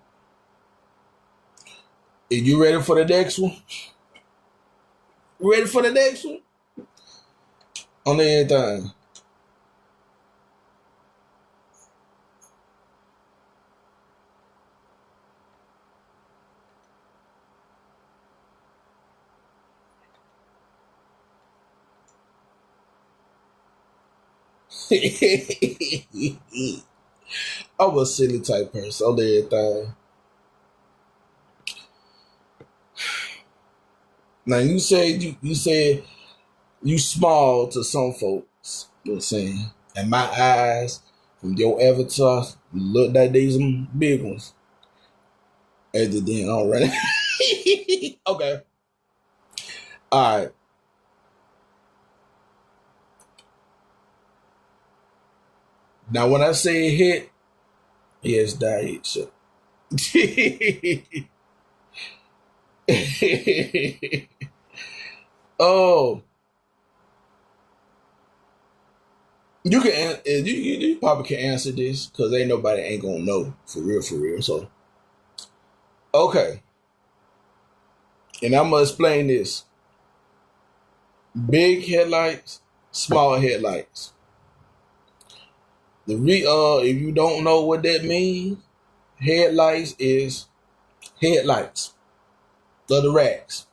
Are you ready for the next one? Ready for the next one? On everything. I'm a silly type person on everything. Now you said you small to some folks. You know what I'm saying? In my eyes, from your avatar, you look like they some big ones. Other than already. Okay. Alright. Now when I say hit, yes, that hit shit. Oh, you can you probably can answer this because ain't nobody ain't gonna know for real, for real. So okay, and I'm gonna explain this: big headlights, small headlights. If you don't know what that means, headlights is headlights of the racks.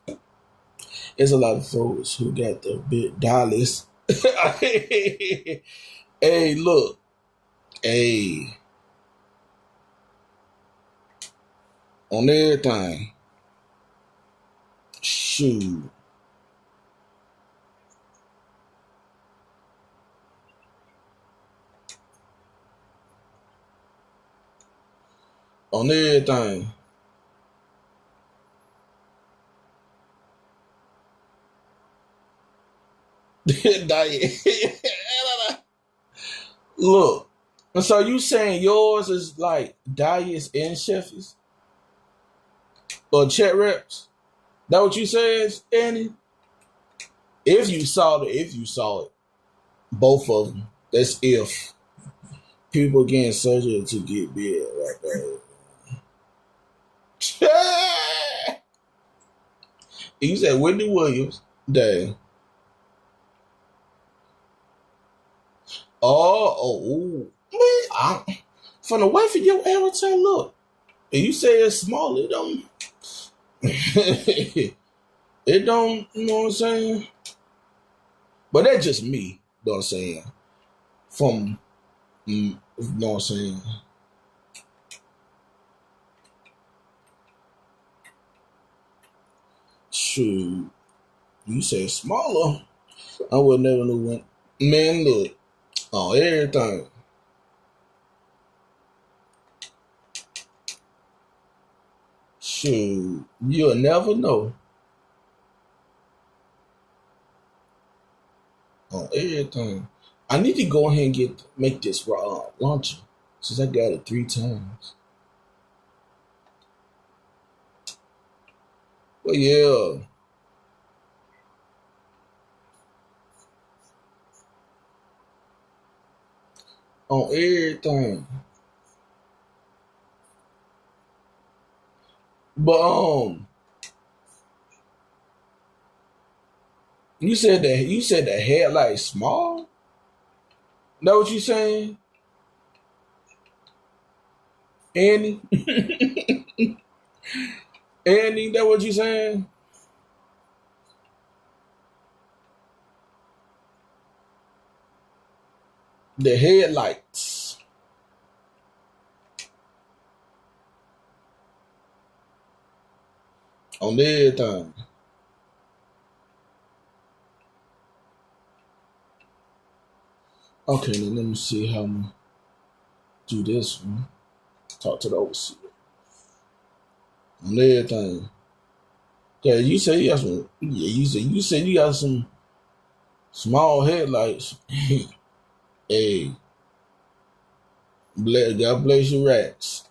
There's a lot of folks who got the big dollars. Hey, look, hey. On everything. Shoot. On everything. Look. So you saying yours is like diets and Sheffy's? Or chat reps? That what you says, Annie? If you saw it, both of them. That's if people getting surgery to get big right there. You said Whitney Williams. Dang. Oh, man, from the way for your avatar, look. And you say it's small, it don't. It don't, you know what I'm saying? But that's just me, you know what I'm saying? From, you know what I'm saying? Shoot, you said smaller. I would never know when. Man, look, on everything. Shoot, you'll never know. On everything. I need to go ahead and make this launcher since I got it 3 times. But yeah. On everything. But you said the headlight small? That what you saying? Annie? Annie, that what you saying? The headlights. On everything. Okay, then let me see how I'm gonna do this one. Talk to the overseer. On everything. Yeah, you said you got some. Yeah, you said you got some small headlights. Hey, God bless your rats.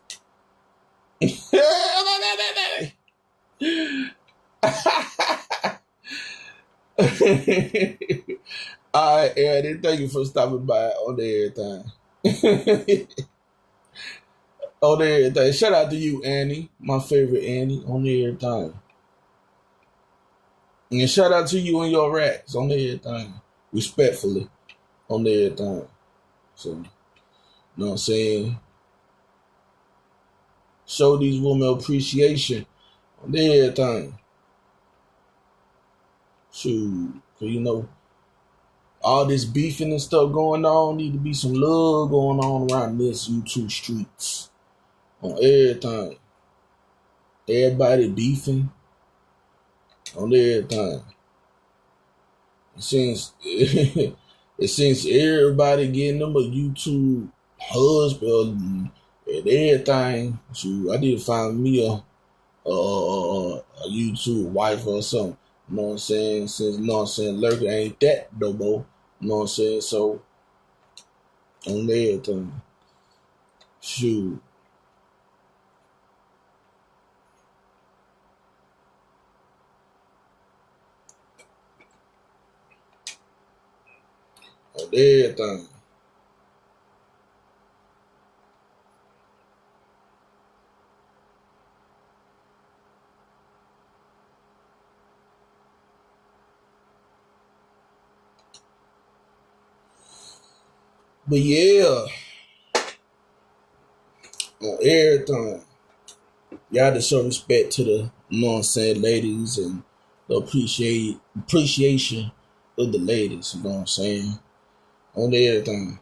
All right, Eddie, thank you for stopping by on everything. On everything. Shout out to you, Annie, my favorite Annie, on everything. And shout out to you and your rats on everything. Respectfully, on everything. So, you know what I'm saying? Show these women appreciation on everything. Shoot, you know, all this beefing and stuff going on, need to be some love going on around this YouTube streets. On everything. Everybody beefing on everything. It seems everybody getting them a YouTube husband and everything. So I need to find me a YouTube wife or something. You know what I'm saying? Since, you know what I'm saying, Lurker ain't that no more. You know what I'm saying? So, on everything. Shoot. On everything. But yeah, on everything. Y'all to show respect to the, you know what I'm saying, ladies, and the appreciation of the ladies, you know what I'm saying? On everything.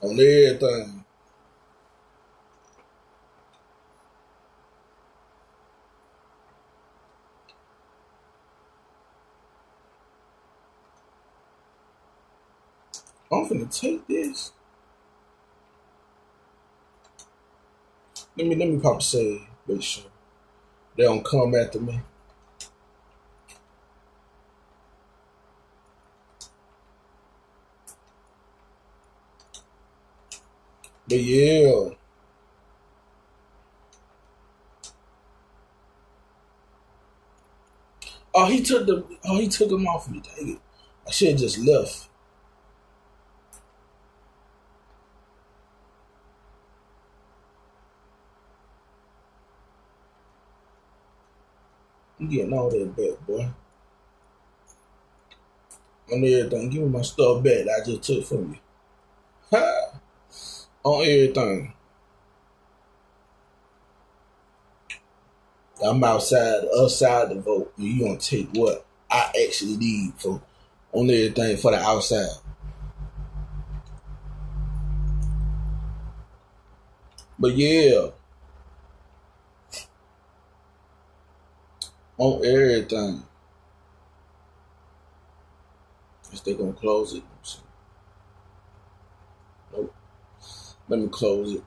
On everything. I'm finna take this. Let me pop a save. Make sure they don't come after me. But yeah. Oh, he took him off me. Dang it. I should have just left. I'm getting all that back, boy. On everything. Give me my stuff back that I just took from you. Ha! On everything. I'm outside the vote. And you gonna take what I actually need for on everything for the outside. But yeah. On everything. Is they gonna close it? Nope. Let me close it.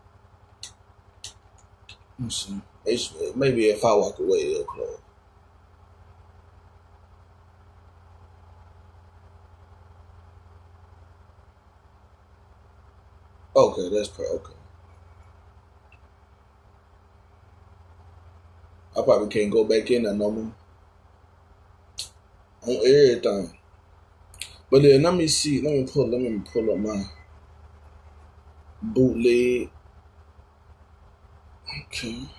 Let's see. Maybe if I walk away, it'll close. Okay, that's perfect. Okay. I probably can't go back in there no more. On everything. But then let me see. Let me pull up my bootleg. Okay.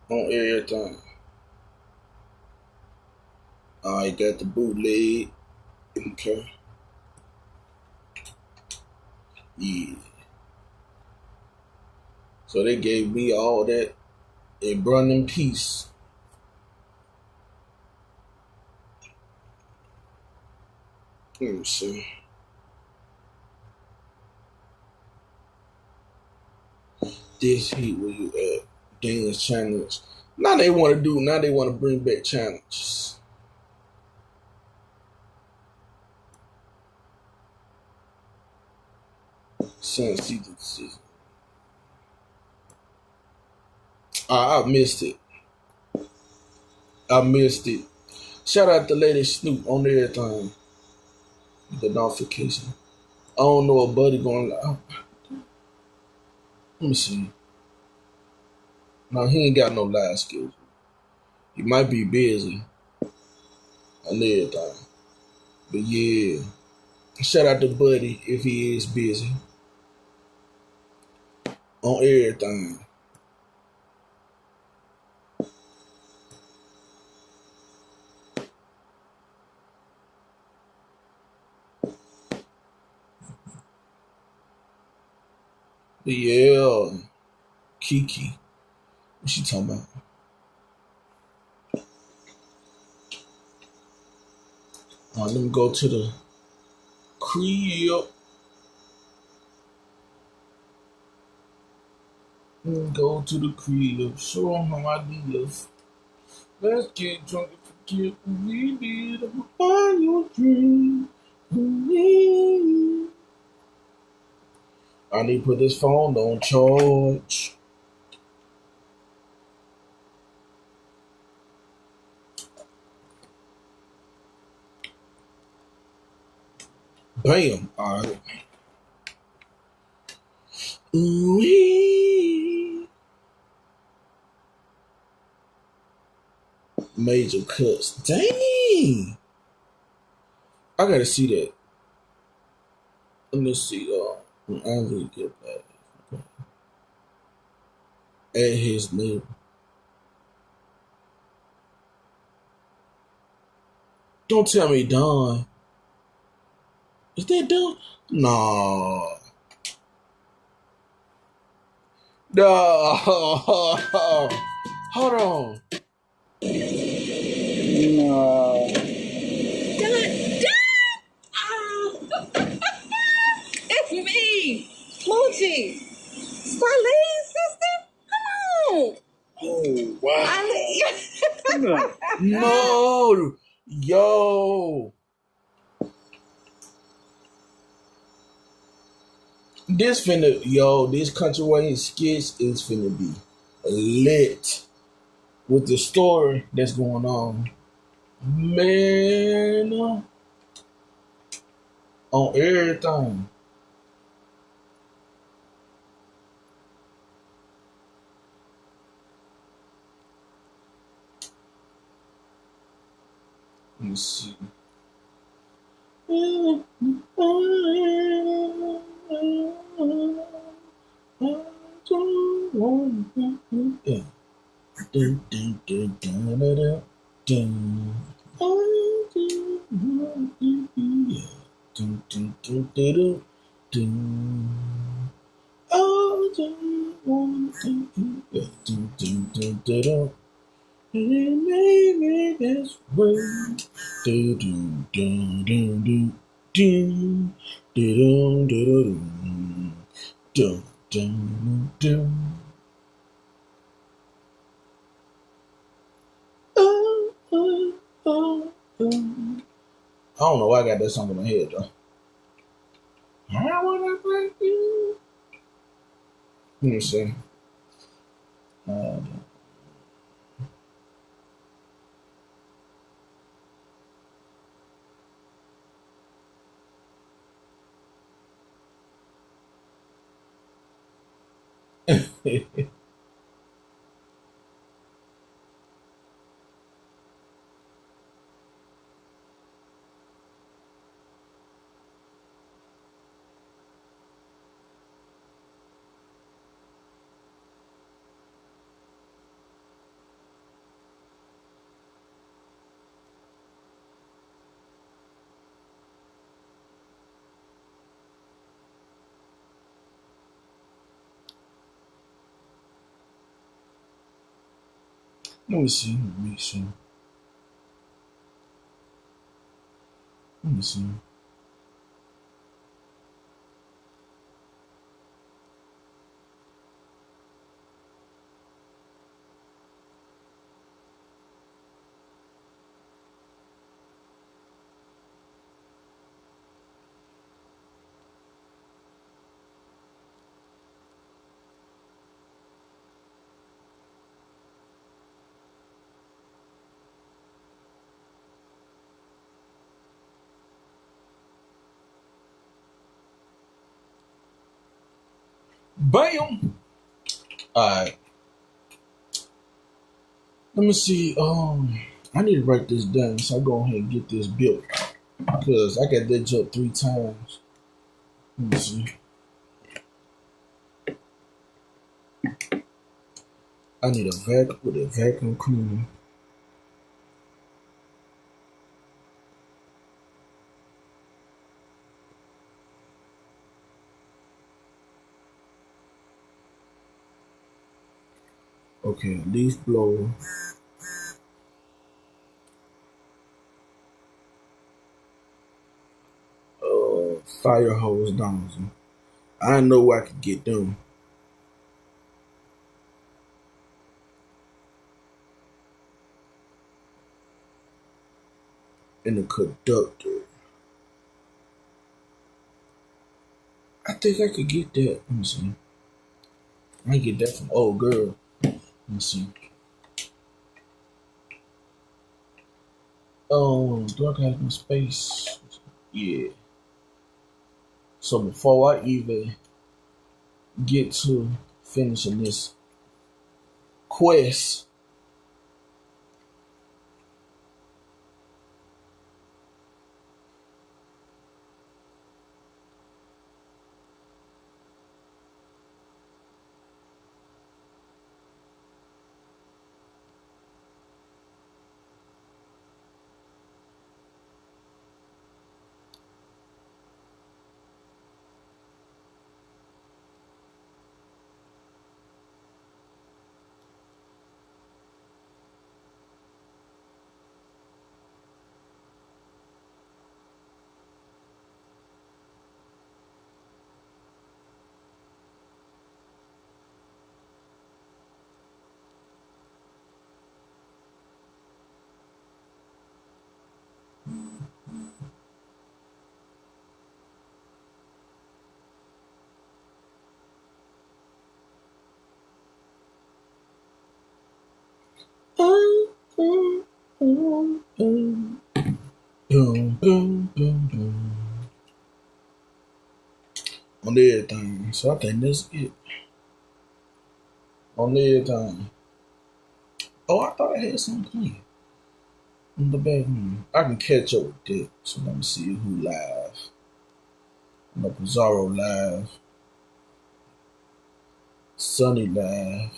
On everything. I got the bootleg. Okay. Yeah. So they gave me all that in run in peace. Let me see. This heat where you at? Dance challenge. Now they want to bring back challenges. Since season. I missed it. Shout out to Lady Snoop on everything. The notification. I don't know a buddy going like, let me see. No, he ain't got no live skills. He might be busy on everything. But yeah. Shout out to Buddy if he is busy. On everything. But yeah. Kiki. What she talking about? Let me go to the crib. Go to the crib. Show them how I live. Let's get drunk and forget what we did. I'm on your dream. I need to put this phone on charge. Bam. All right. Major cuts. Dang. I gotta see that. Let me see. I really get back. Okay. Add his name. Don't tell me Don. Is that Don? No. No. Hold on. No. Moochie. Starlene, sister? Come on. Oh, wow. Eileen. No. Yo. This country way skits is finna be lit with the story that's going on. Man, on everything. Let me see. Yeah. Dun, dun, dun, dun, dun, dun, dun. Yeah. Dun, dun, dun, dun, dun, dun. Oh, dun, dun, dun, yeah. Dun, dun, dun, dun, dun. It made me this way. Dun, dun, dun, dun, dun, dun. Dun, dun, dun, dun, dun, dun. Oh, oh, oh, oh. I don't know why I got that song in my head though. I wanna break you. Let me see. Uh, Let me see. Let me see. Let me see. Bam. All right. Let me see. I need to write this down, so I go ahead and get this built because I got that jump 3 times. Let me see. I need a vacuum with a vacuum cleaner. Okay, leaf blower. Fire hose nozzle. I know where I could get them. And the conductor. I think I could get that. Let me see. I can get that from old girl. Let me see. Do I got enough space? Yeah. So before I even get to finishing this quest, On everything. So I think that's it. On everything. Oh, I thought I had something in the background. I can catch up with that. So let me see who live. I'm up Pizarro live. Sunny live.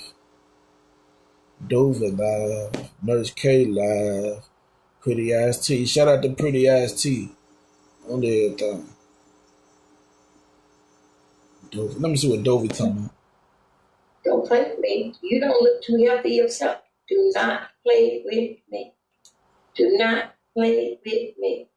Dover live. Nurse K live. Pretty Ass T. Shout out to Pretty Ass T. On everything. Dover. Let me see what Dover talking about. Don't play with me. You don't look too healthy yourself. Do not play with me. Do not play with me.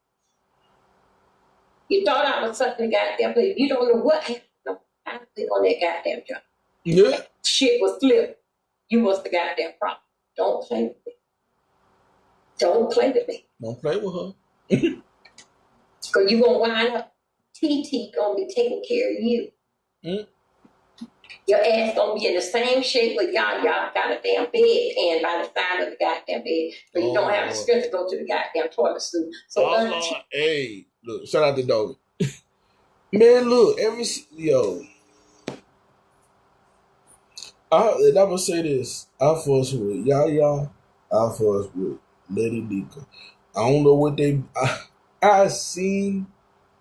You thought I was sucking the goddamn play. You don't know what happened. No, I click on that goddamn jump. Yeah. Shit was flipped. You was the goddamn problem. Don't play with me. Don't play with me. Don't play with her. Because you gonna wind up. TT gonna be taking care of you. Mm. Your ass gonna be in the same shape with y'all got a damn bed and by the side of the goddamn bed, but you don't have the strength to go to the goddamn toilet suit. So hey, look, shout out to Dover. Man, look, I'm gonna say this. I fuss with Yaya. I fuss with Lady Dika. I don't know what I seen,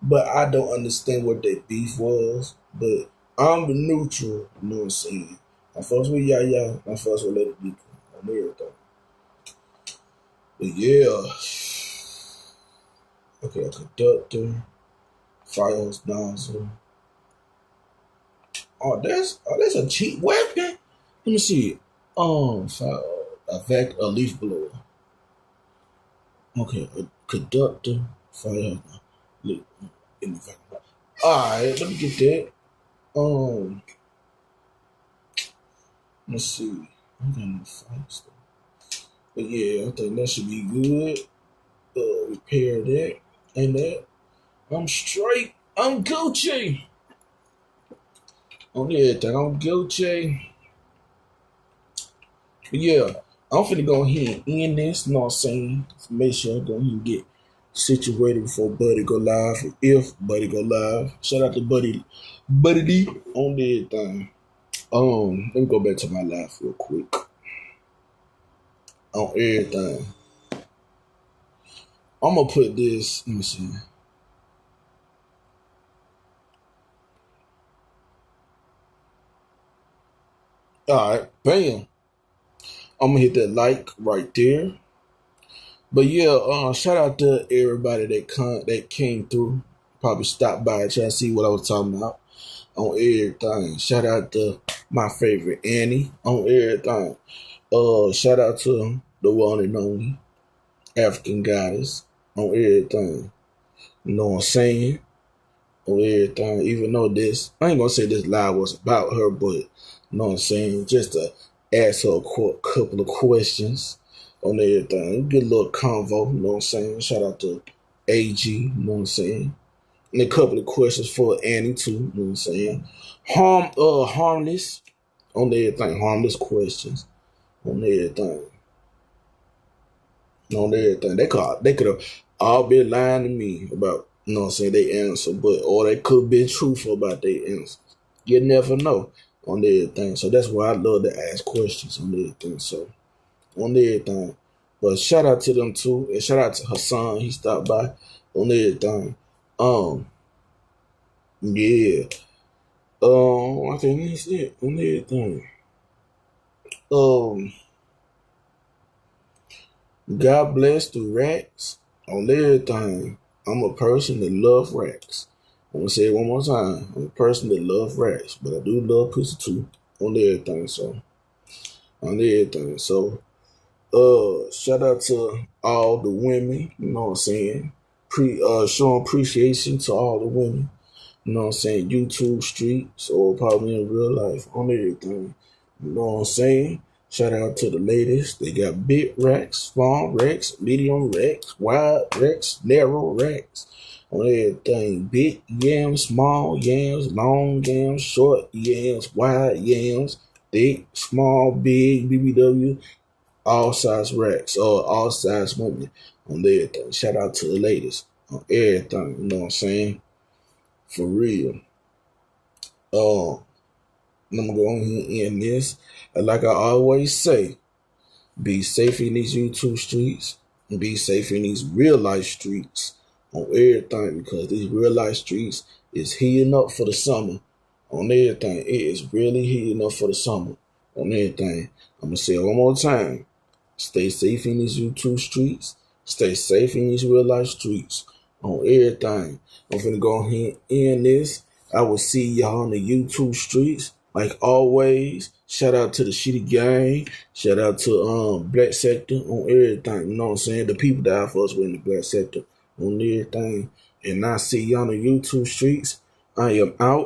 but I don't understand what their beef was. But I'm neutral, you know what I'm saying? I fuss with Yaya, I fuss with Lady Dika on everything. But yeah. Okay, a conductor, firehouse nozzle. Oh, that's a cheap weapon. Let me see. A leaf blower. Okay, a conductor, firehouse. Alright, let me get that. Let's see. I'm gonna find stuff. But yeah, I think that should be good. Repair that and that. I'm straight. I'm Gucci. On everything, I'm Gucci. But yeah, I'm finna go ahead and end this, you know what I'm saying? Make sure I go ahead and get situated before Buddy go live. If Buddy go live. Shout out to Buddy D on everything. Let me go back to my live real quick. On everything. I'm gonna put this, let me see. Alright, bam. I'm gonna hit that like right there. But yeah, shout out to everybody that came through. Probably stopped by trying to see what I was talking about on everything. Shout out to my favorite Annie on everything. Shout out to the one and only African goddess on everything. You know what I'm saying? On everything. Even though I ain't gonna say this live was about her, but you know what I'm saying? Just to ask her a couple of questions on everything. Get a little convo, you know what I'm saying? Shout out to AG, you know what I'm saying? And a couple of questions for Annie too, you know what I'm saying? Harmless on everything, harmless questions on everything. On everything. They could have all been lying to me about, you know what I'm saying, they answer, or they could be truthful about their answers. You never know on everything. So that's why I love to ask questions on everything. So on everything. But shout out to them too. And shout out to Hassan. He stopped by on everything. Yeah. I think that's it on everything. God bless the racks on everything. I'm a person that love racks. I'm gonna say it one more time. I'm a person that love racks, but I do love pussy too on everything. So on everything. So shout out to all the women, you know what I'm saying? Showing appreciation to all the women, you know what I'm saying? YouTube streets or probably in real life on everything. You know what I'm saying? Shout out to the ladies. They got big racks, small racks, medium racks, wide racks, narrow racks on everything. Big yams, small yams, long yams, short yams, wide yams, thick, small, big, BBW, all size racks or all size women on everything. Shout out to the ladies on everything. You know what I'm saying? For real. I'm gonna go on here and end this. And like I always say, be safe in these YouTube streets and be safe in these real life streets on everything, because these real life streets is heating up for the summer on everything. It is really heating up for the summer on everything. I'm gonna say it one more time. Stay safe in these YouTube streets. Stay safe in these real life streets on everything. I'm finna go ahead and end this. I will see y'all on the YouTube streets. Like always, shout out to the Shitty Gang. Shout out to Black Sector on everything. You know what I'm saying? The people that for us in the Black Sector on everything. And I see y'all on the YouTube streets. I am out.